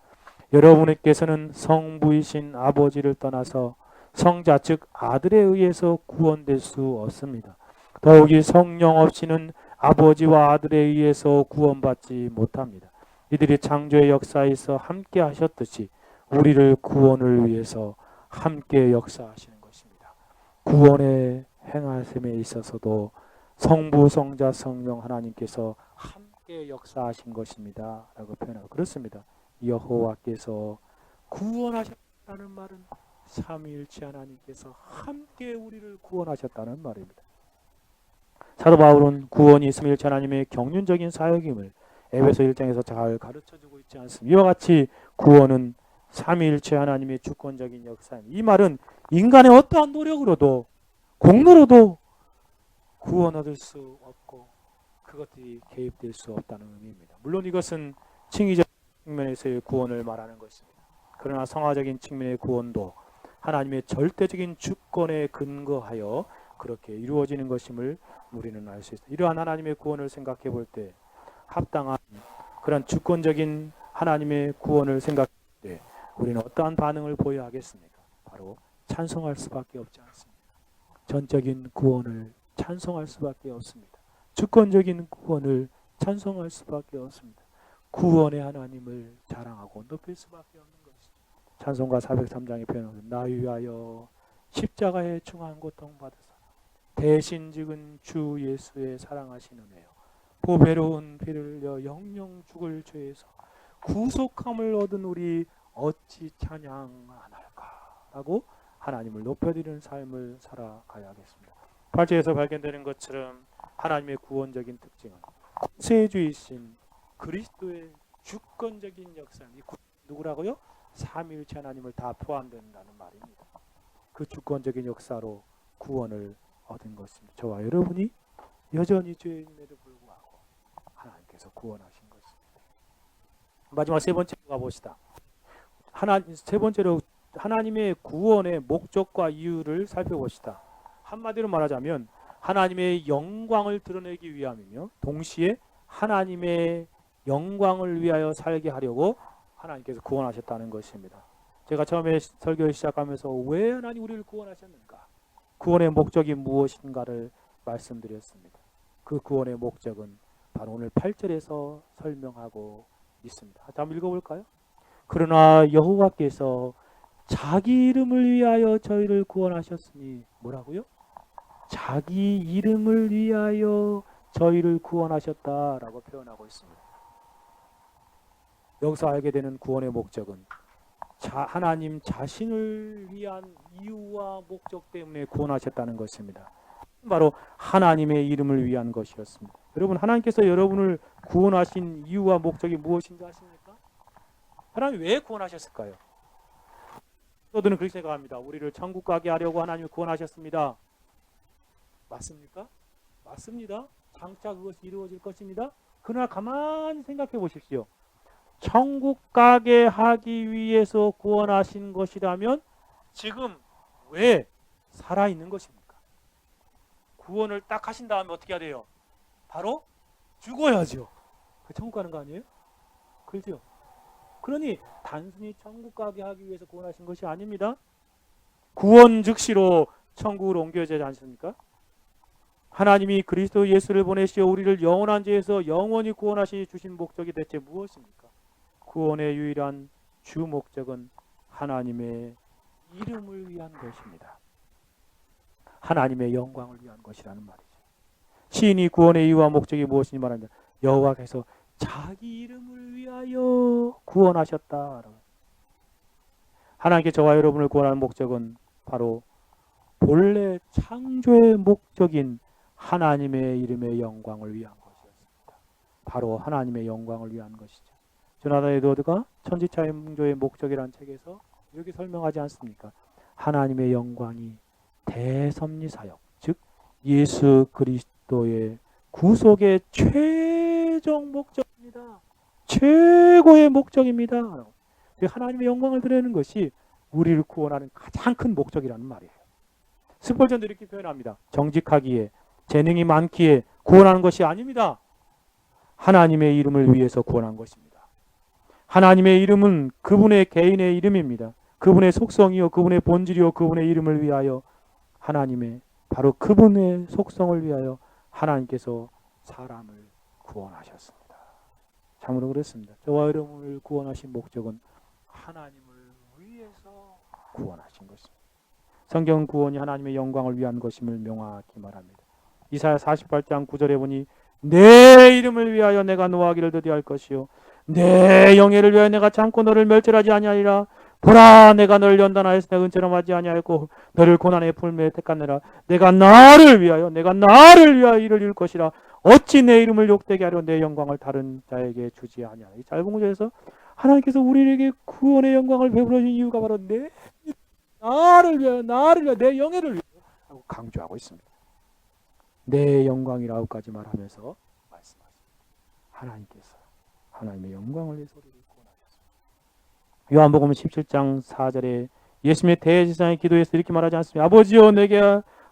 Speaker 1: 여러분께서는 성부이신 아버지를 떠나서 성자 즉 아들에 의해서 구원될 수 없습니다. 더욱이 성령 없이는 아버지와 아들에 의해서 구원받지 못합니다. 이들이 창조의 역사에서 함께 하셨듯이 우리를 구원을 위해서 함께 역사하시는 것입니다. 구원의 행하심에 있어서도 성부, 성자, 성령 하나님께서 함께 역사하신 것입니다. 라고 표현하고 그렇습니다. 여호와께서 구원하셨다는 말은 삼위일체 하나님께서 함께 우리를 구원하셨다는 말입니다. 사도 바울은 구원이 삼위일체 하나님의 경륜적인 사역임을 에베소 1장에서 잘 가르쳐주고 있지 않습니까? 이와 같이 구원은 삼위일체 하나님의 주권적인 역사입니다. 이 말은 인간의 어떠한 노력으로도 공로로도 구원 얻을 수 없고 그것들이 개입될 수 없다는 의미입니다. 물론 이것은 칭의적 측면에서의 구원을 말하는 것입니다. 그러나 성화적인 측면의 구원도 하나님의 절대적인 주권에 근거하여 그렇게 이루어지는 것임을 우리는 알 수 있습니다. 이러한 하나님의 구원을 생각해 볼 때 합당한 그런 주권적인 하나님의 구원을 생각할 때 우리는 어떠한 반응을 보여야 하겠습니까? 바로 찬송할 수밖에 없지 않습니다. 전적인 구원을 찬송할 수밖에 없습니다. 주권적인 구원을 찬송할 수밖에 없습니다. 구원의 하나님을 자랑하고 높일 수밖에 없는 것이죠. 찬송가 403장의 표현은 나 위하여 십자가에 중한 고통 받으사 대신 지은 주 예수의 사랑하신 은혜요 보배로운 피를 흘려 영영 죽을 죄에서 구속함을 얻은 우리 어찌 찬양하날까 라고 하나님을 높여드리는 삶을 살아가야겠습니다. 8절에서 발견되는 것처럼 하나님의 구원적인 특징은 구세주이신 그리스도의 주권적인 역사. 누구라고요? 삼위일체 하나님을 다 포함된다는 말입니다. 그 주권적인 역사로 구원을 얻은 것입니다. 저와 여러분이 여전히 죄인임에도 불구하고 하나님께서 구원하신 것입니다. 마지막 세 번째로 가봅시다. 세 번째로 하나님의 구원의 목적과 이유를 살펴봅시다. 한마디로 말하자면 하나님의 영광을 드러내기 위함이며 동시에 하나님의 영광을 위하여 살게 하려고 하나님께서 구원하셨다는 것입니다. 제가 처음에 설교를 시작하면서 왜 하나님 우리를 구원하셨는가? 구원의 목적이 무엇인가를 말씀드렸습니다. 그 구원의 목적은 바로 오늘 8절에서 설명하고 있습니다. 한번 읽어볼까요? 그러나 여호와께서 자기 이름을 위하여 저희를 구원하셨으니 뭐라고요? 자기 이름을 위하여 저희를 구원하셨다라고 표현하고 있습니다. 여기서 알게 되는 구원의 목적은 하나님 자신을 위한 이유와 목적 때문에 구원하셨다는 것입니다. 바로 하나님의 이름을 위한 것이었습니다. 여러분, 하나님께서 여러분을 구원하신 이유와 목적이 무엇인지 아십니까? 하나님 왜 구원하셨을까요? 저들은 그렇게 생각합니다. 우리를 천국 가게 하려고 하나님이 구원하셨습니다. 맞습니까? 맞습니다. 장차 그것이 이루어질 것입니다. 그러나 가만히 생각해 보십시오. 천국 가게 하기 위해서 구원하신 것이라면 지금 왜 살아있는 것입니까? 구원을 딱 하신 다음에 어떻게 해야 돼요? 바로 죽어야죠. 천국 가는 거 아니에요? 그렇죠? 그러니 단순히 천국 가게 하기 위해서 구원하신 것이 아닙니다. 구원 즉시로 천국으로 옮겨야 하지 않습니까? 하나님이 그리스도 예수를 보내시어 우리를 영원한 죄에서 영원히 구원하시 주신 목적이 대체 무엇입니까? 구원의 유일한 주 목적은 하나님의 이름을 위한 것입니다. 하나님의 영광을 위한 것이라는 말이죠. 시인이 구원의 이유와 목적이 무엇인지 말합니다. 여호와께서 자기 이름을 위하여 구원하셨다. 하나님께 저와 여러분을 구원하는 목적은 바로 본래 창조의 목적인 하나님의 이름의 영광을 위한 것이었습니다. 바로 하나님의 영광을 위한 것이죠. 조나단 에드워드가 천지창조의 목적이라는 책에서 이렇게 설명하지 않습니까? 하나님의 영광이 대섭리사역, 즉 예수 그리스도의 구속의 최종 목적입니다. 최고의 목적입니다. 하나님의 영광을 드리는 것이 우리를 구원하는 가장 큰 목적이라는 말이에요. 스펄전도 이렇게 표현합니다. 정직하기에, 재능이 많기에 구원하는 것이 아닙니다. 하나님의 이름을 위해서 구원한 것입니다. 하나님의 이름은 그분의 개인의 이름입니다. 그분의 속성이요, 그분의 본질이요, 그분의 이름을 위하여 하나님의 바로 그분의 속성을 위하여 하나님께서 사람을 구원하셨습니다. 참으로 그렇습니다. 저와 여러분을 구원하신 목적은 하나님을 위해서 구원하신 것입니다. 성경 구원이 하나님의 영광을 위한 것임을 명확히 말합니다. 이사야 48장 9절에 보니 내 이름을 위하여 내가 노하기를 더디할 것이요 내 영예를 위하여 내가 참고 너를 멸절하지 아니하리라. 보라, 내가 너를 연단하여서 내가 은처럼하지 아니하였고 너를 고난의 풀매에 택하느라. 내가 나를 위하여 이를 이룰 것이라. 어찌 내 이름을 욕되게 하려 내 영광을 다른 자에게 주지 아니하리라. 이 짧은 구절에서 하나님께서 우리에게 구원의 영광을 베풀어 주신 이유가 바로 나를 위하여 내 영예를 위하여 하고 강조하고 있습니다. 내 영광이라고까지 말하면서 말씀하십니다. 하나님께서 하나님의 영광을 위해서 우리를 구원하셨습니다. 요한복음 17장 4절에 예수님의 대제사장의 기도에서 이렇게 말하지 않습니까? 아버지여 내게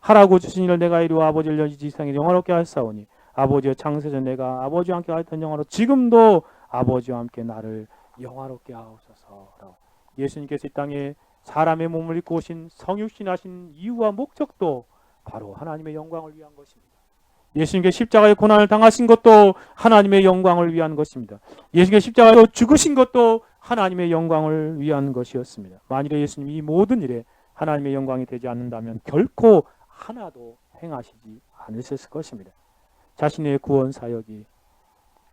Speaker 1: 하라고 주신 일을 내가 이루어 아버지를 이 지상에 영화롭게 하사오니 아버지여 창세전 내가 아버지와 함께 하였던 영화로 지금도 아버지와 함께 나를 영화롭게 하옵소서라고. 예수님께서 이 땅에 사람의 몸을 입고 오신 성육신하신 이유와 목적도 바로 하나님의 영광을 위한 것입니다. 예수님께 십자가의 고난을 당하신 것도 하나님의 영광을 위한 것입니다. 예수님께 십자가로 죽으신 것도 하나님의 영광을 위한 것이었습니다. 만일에 예수님이 이 모든 일에 하나님의 영광이 되지 않는다면 결코 하나도 행하시지 않으셨을 것입니다. 자신의 구원 사역이,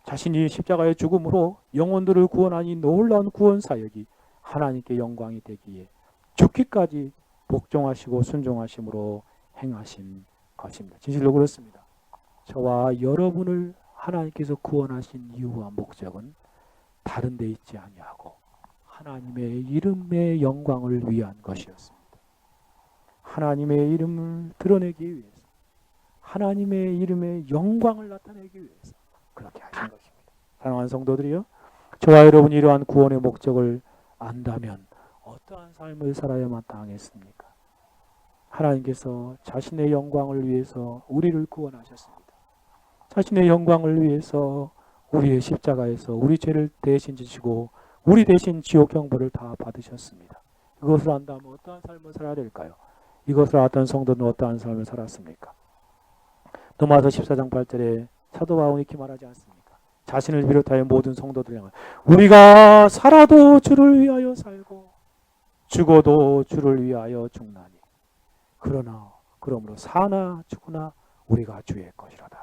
Speaker 1: 자신이 십자가의 죽음으로 영혼들을 구원하니 놀라운 구원 사역이 하나님께 영광이 되기에 죽기까지 복종하시고 순종하심으로 행하신 것입니다. 진실로 그렇습니다. 저와 여러분을 하나님께서 구원하신 이유와 목적은 다른 데 있지 아니하고 하나님의 이름의 영광을 위한 것이었습니다. 하나님의 이름을 드러내기 위해서, 하나님의 이름의 영광을 나타내기 위해서 그렇게 하신 것입니다. 사랑하는 성도들이요, 저와 여러분이 이러한 구원의 목적을 안다면 어떠한 삶을 살아야 마땅하겠습니까? 하나님께서 자신의 영광을 위해서 우리를 구원하셨습니다. 자신의 영광을 위해서 우리의 십자가에서 우리 죄를 대신 지시고 우리 대신 지옥 형벌을 다 받으셨습니다. 이것을 안다면 어떠한 삶을 살아야 될까요? 이것을 알았던 성도는 어떠한 삶을 살았습니까? 로마서 14장 8절에 사도 바울이 이렇게 말하지 않습니까? 자신을 비롯하여 모든 성도들 향하여 우리가 살아도 주를 위하여 살고 죽어도 주를 위하여 죽나니 그러므로 사나 죽으나 우리가 주의 것이로다.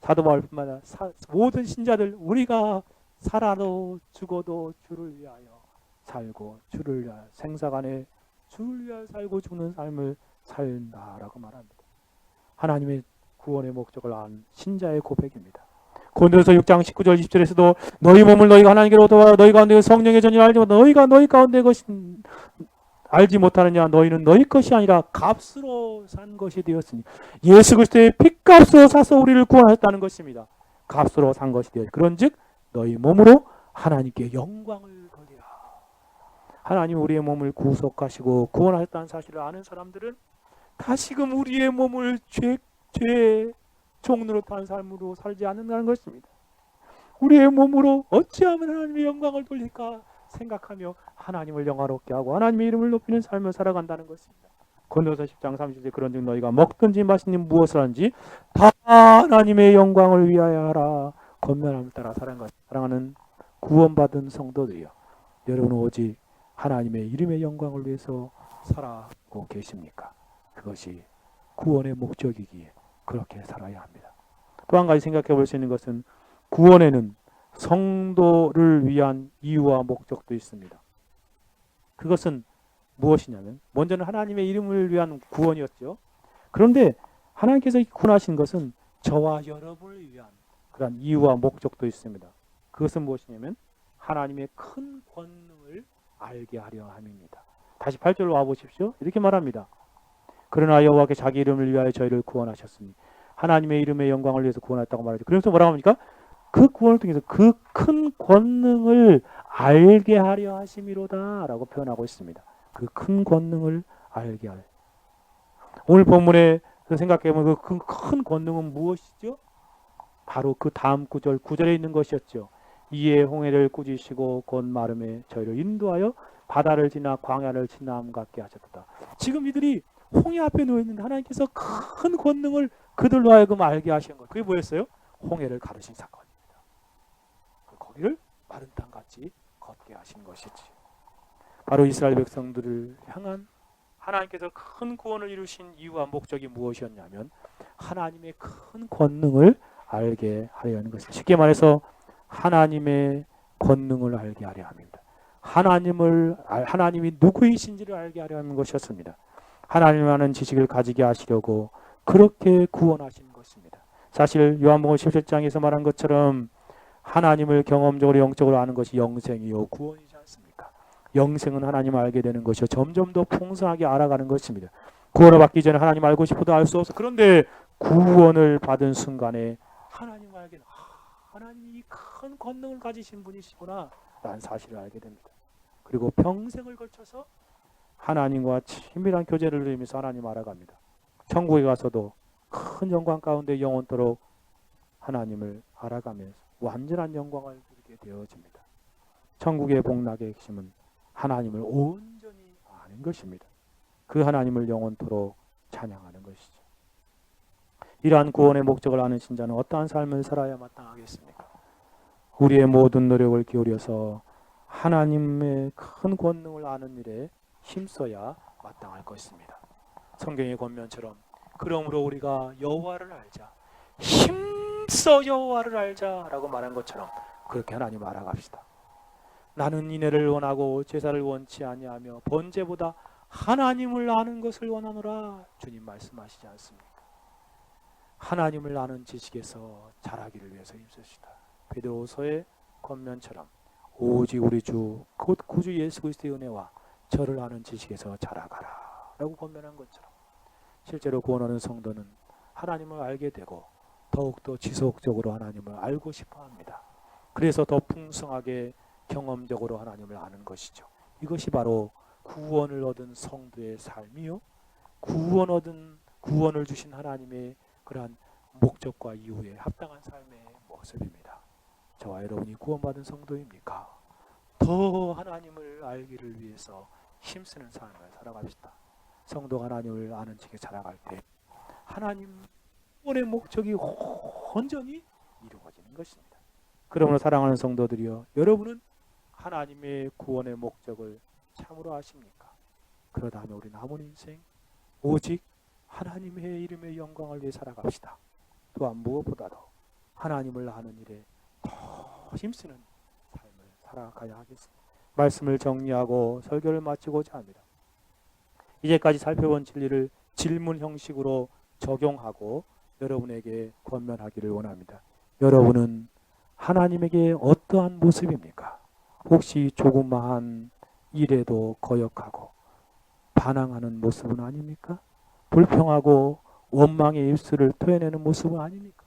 Speaker 1: 사도 바울뿐만 아니라 모든 신자들 우리가 살아도 죽어도 주를 위하여 살고 주를 위하여 생사간에 주를 위하여 살고 죽는 삶을 산다라고 말합니다. 하나님의 구원의 목적을 안 신자의 고백입니다. 고린도서 6장 19절 20절에서도 너희 몸을 너희가 하나님께로 얻어와 너희 가운데 성령의 전율을 알지 못하느냐 너희가 너희 가운데 것인 알지 못하느냐 너희는 너희 것이 아니라 값으로 산 것이 되었으니 예수 그리스도의 핏값으로 사서 우리를 구원하셨다는 것입니다. 값으로 산 것이 되었으니 그런즉 너희 몸으로 하나님께 영광을 돌리라. 하나님 우리의 몸을 구속하시고 구원하셨다는 사실을 아는 사람들은 다시금 우리의 몸을 죄의 종로로 탄 삶으로 살지 않는다는 것입니다. 우리의 몸으로 어찌하면 하나님의 영광을 돌릴까 생각하며 하나님을 영화롭게 하고 하나님의 이름을 높이는 삶을 살아간다는 것입니다. 고린도서 10장 30절에 그런즉 너희가 먹든지 마시든지 무엇을 하든지 다 하나님의 영광을 위하여 하라. 권면함을 따라 사랑하는 구원받은 성도들이여, 여러분은 오직 하나님의 이름의 영광을 위해서 살아가고 계십니까? 그것이 구원의 목적이기에 그렇게 살아야 합니다. 또 한 가지 생각해 볼 수 있는 것은 구원에는 성도를 위한 이유와 목적도 있습니다. 그것은 무엇이냐면 먼저는 하나님의 이름을 위한 구원이었죠. 그런데 하나님께서 구원하신 것은 저와 여러분을 위한 그런 이유와 목적도 있습니다. 그것은 무엇이냐면 하나님의 큰 권능을 알게 하려 함입니다. 다시 8절로 와보십시오. 이렇게 말합니다. 그러나 여호와께 자기 이름을 위하여 저희를 구원하셨으니 하나님의 이름의 영광을 위해서 구원했다고 말하죠. 그래서 뭐라고 합니까? 그 구원을 통해서 그 큰 권능을 알게 하려 하심이로다 라고 표현하고 있습니다. 그 큰 권능을 알게 하려. 오늘 본문에 생각해보면 그 큰 권능은 무엇이죠? 바로 그 다음 구절 9절에 있는 것이었죠. 이에 홍해를 꾸짖으시고 곧 마름에 저희를 인도하여 바다를 지나 광야를 지나함 같게 하셨다. 지금 이들이 홍해 앞에 놓여있는데 하나님께서 큰 권능을 그들로 하여금 알게 하신 것. 그게 뭐였어요? 홍해를 가르신 사건입니다. 거기를 마른 땅같이 걷게 하신 것이지. 바로 이스라엘 백성들을 향한 하나님께서 큰 구원을 이루신 이유와 목적이 무엇이었냐면 하나님의 큰 권능을 알게 하려는 것입니다. 쉽게 말해서 하나님의 권능을 알게 하려 합니다. 하나님이 누구이신지를 알게 하려 하는 것이었습니다. 하나님을 아는 지식을 가지게 하시려고 그렇게 구원하신 것입니다. 사실 요한복음 17장에서 말한 것처럼 하나님을 경험적으로 영적으로 아는 것이 영생이요 구원이지 않습니까? 영생은 하나님을 알게 되는 것이요 점점 더 풍성하게 알아가는 것입니다. 구원을 받기 전에 하나님 알고 싶어도 알 수 없어. 그런데 구원을 받은 순간에 하나님을 알게 되는 하나님이 큰 권능을 가지신 분이시구나 라는 사실을 알게 됩니다. 그리고 평생을 걸쳐서 하나님과 친밀한 교제를 누리면서 하나님 알아갑니다. 천국에 가서도 큰 영광 가운데 영원토록 하나님을 알아가면서 완전한 영광을 누리게 되어집니다. 천국의 복락의 핵심은 하나님을 온전히 아는 것입니다. 그 하나님을 영원토록 찬양하는 것이죠. 이러한 구원의 목적을 아는 신자는 어떠한 삶을 살아야 마땅하겠습니까? 우리의 모든 노력을 기울여서 하나님의 큰 권능을 아는 일에 힘써야 마땅할 것입니다. 성경의 권면처럼 그러므로 우리가 여호와를 알자, 힘써 여호와를 알자라고 말한 것처럼 그렇게 하나님을 알아갑시다. 나는 인애를 원하고 제사를 원치 아니하며 번제보다 하나님을 아는 것을 원하노라 주님 말씀하시지 않습니까? 하나님을 아는 지식에서 자라기를 위해서 힘쓰시다. 베드로서의 권면처럼 오직 우리 주 곧 구주 예수 그리스도의 은혜와 저를 아는 지식에서 자라가라 라고 권면한 것처럼 실제로 구원하는 성도는 하나님을 알게 되고 더욱더 지속적으로 하나님을 알고 싶어 합니다. 그래서 더 풍성하게 경험적으로 하나님을 아는 것이죠. 이것이 바로
Speaker 2: 구원을 얻은 성도의 삶이요, 구원을 주신 하나님의 그러한 목적과 이유에 합당한 삶의 모습입니다. 저와 여러분이 구원받은 성도입니까? 더 하나님을 알기를 위해서 힘쓰는 삶을 살아갑시다. 성도가 하나님을 아는 지게 자라갈 때 하나님 구원의 목적이 온전히 이루어지는 것입니다. 그러므로 사랑하는 성도들이여, 여러분은 하나님의 구원의 목적을 참으로 아십니까? 그러다 하면 우리 남은 인생 오직 하나님의 이름의 영광을 위해 살아갑시다. 또한 무엇보다도 하나님을 아는 일에 더 힘쓰는 삶을 살아가야 하겠습니다. 말씀을 정리하고 설교를 마치고자 합니다. 이제까지 살펴본 진리를 질문 형식으로 적용하고 여러분에게 권면하기를 원합니다. 여러분은 하나님에게 어떠한 모습입니까? 혹시 조그마한 일에도 거역하고 반항하는 모습은 아닙니까? 불평하고 원망의 입술을 토해내는 모습은 아닙니까?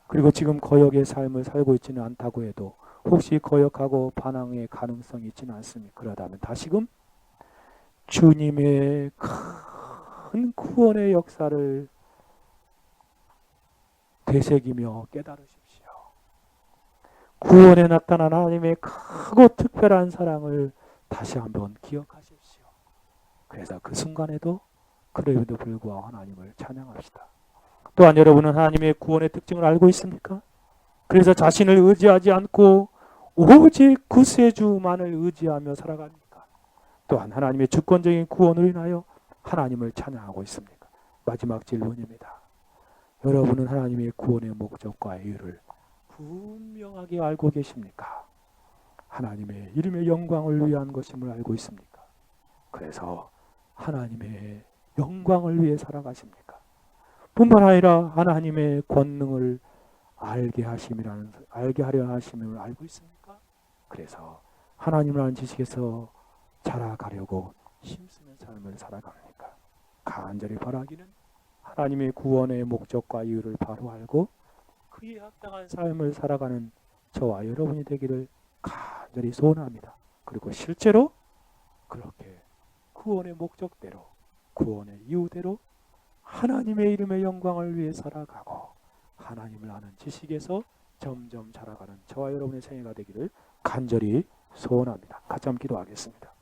Speaker 2: 그리고 지금 거역의 삶을 살고 있지는 않다고 해도 혹시 거역하고 반항의 가능성이 있지는 않습니까? 그러다면 다시금 주님의 큰 구원의 역사를 되새기며 깨달으십시오. 구원에 나타난 하나님의 크고 특별한 사랑을 다시 한번 기억하십시오. 그래서 그 순간에도 그럼에도 불구하고 하나님을 찬양합시다. 또한 여러분은 하나님의 구원의 특징을 알고 있습니까? 그래서 자신을 의지하지 않고 오직 구세주만을 의지하며 살아갑니까? 또한 하나님의 주권적인 구원을 인하여 하나님을 찬양하고 있습니까? 마지막 질문입니다. 여러분은 하나님의 구원의 목적과 이유를 분명하게 알고 계십니까? 하나님의 이름의 영광을 위한 것임을 알고 있습니까? 그래서 하나님의 영광을 위해 살아가십니까? 뿐만 아니라 하나님의 권능을 알게 하려 하심을 알고 있습니까? 그래서 하나님을 아는 지식에서 자라가려고 힘쓰는 삶을 살아갑니까? 간절히 바라기는 하나님의 구원의 목적과 이유를 바로 알고 그에 합당한 삶을 살아가는 저와 여러분이 되기를 간절히 소원합니다. 그리고 실제로 그렇게 구원의 목적대로, 구원의 이유대로 하나님의 이름의 영광을 위해 살아가고 하나님을 아는 지식에서 점점 자라가는 저와 여러분의 생애가 되기를 간절히 소원합니다. 같이 한번 기도하겠습니다.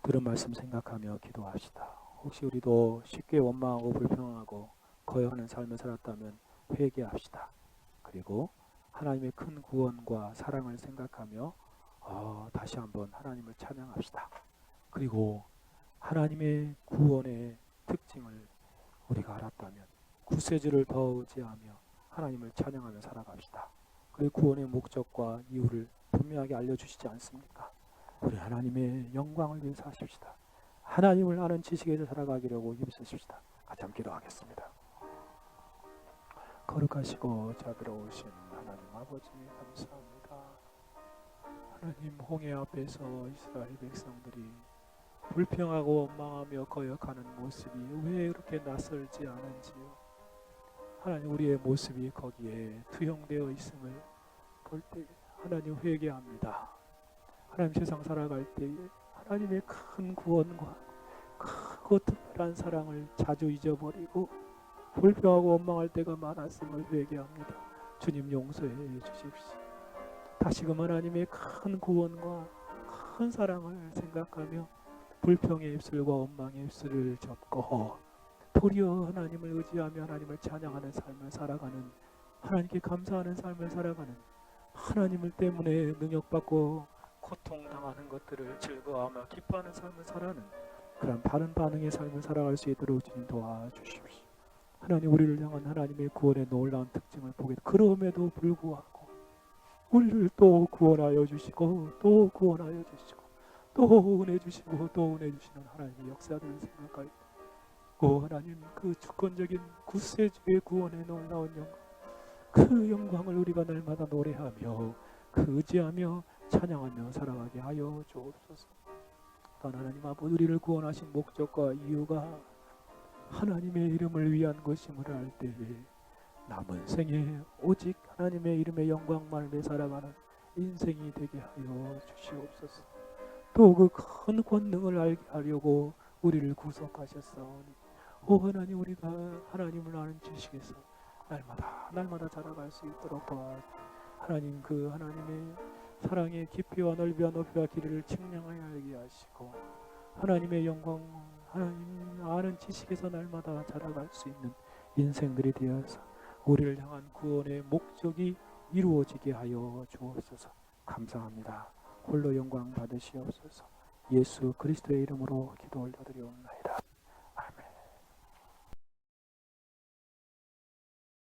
Speaker 2: 들은 말씀 생각하며 기도합시다. 혹시 우리도 쉽게 원망하고 불평하고 거역하는 삶을 살았다면 회개합시다. 그리고 하나님의 큰 구원과 사랑을 생각하며 다시 한번 하나님을 찬양합시다. 그리고 하나님의 구원의 특징을 우리가 알았다면 구세주를 더 의지하며 하나님을 찬양하며 살아갑시다. 그리고 구원의 목적과 이유를 분명하게 알려주시지 않습니까? 우리 하나님의 영광을 위해 사십시다. 하나님을 아는 지식에서 살아가기려고 힘쓰십시다. 같이 함께 기도하겠습니다. 거룩하시고 자비로우신 하나님 아버지 감사합니다. 하나님, 홍해 앞에서 이스라엘 백성들이 불평하고 원망하며 거역하는 모습이 왜 그렇게 낯설지 않은지요. 하나님, 우리의 모습이 거기에 투영되어 있음을 볼 때 하나님 회개합니다. 하나님, 세상 살아갈 때에 하나님의 큰 구원과 크고 특별한 사랑을 자주 잊어버리고 불평하고 원망할 때가 많았음을 회개합니다. 주님, 용서해 주십시오. 다시금 하나님의 큰 구원과 큰 사랑을 생각하며 불평의 입술과 원망의 입술을 접고 도리어 하나님을 의지하며 하나님을 찬양하는 삶을 살아가는, 하나님께 감사하는 삶을 살아가는, 하나님을 때문에 능욕받고 고통당하는 것들을 즐거워하며 기뻐하는 삶을 살아가는 그런 바른 반응의 삶을 살아갈 수 있도록 주님 도와주십시오. 하나님, 우리를 향한 하나님의 구원의 놀라운 특징을 보게, 그럼에도 불구하고 우리를 또 구원하여 주시고 또 구원하여 주시고 또 은혜 주시고 또 은혜 주시는 하나님의 역사들을 생각할 때, 오 하나님, 그 주권적인 구세주의 구원의 놀라운 영광, 그 영광을 우리가 날마다 노래하며 그 의지하며 찬양하며 살아가게 하여 주옵소서. 또한 하나님 아버지, 우리를 구원하신 목적과 이유가 하나님의 이름을 위한 것임을 알 때에 남은 생에 오직 하나님의 이름의 영광만을 위해 살아가는 인생이 되게 하여 주시옵소서. 또 그 큰 권능을 알게 하려고 우리를 구속하셨사오니 오 하나님, 우리가 하나님을 아는 지식에서 날마다 자라갈 수 있도록 도와 하나님, 그 하나님의 사랑의 깊이와 넓이와 높이와 길이를 측량하여 알게 하시고 하나님의 영광, 하나님 아는 지식에서 날마다 자라갈 수 있는 인생들이 되어서 우리를 향한 구원의 목적이 이루어지게 하여 주옵소서. 감사합니다. 홀로 영광 받으시옵소서. 예수 그리스도의 이름으로 기도 올려드리옵나이다.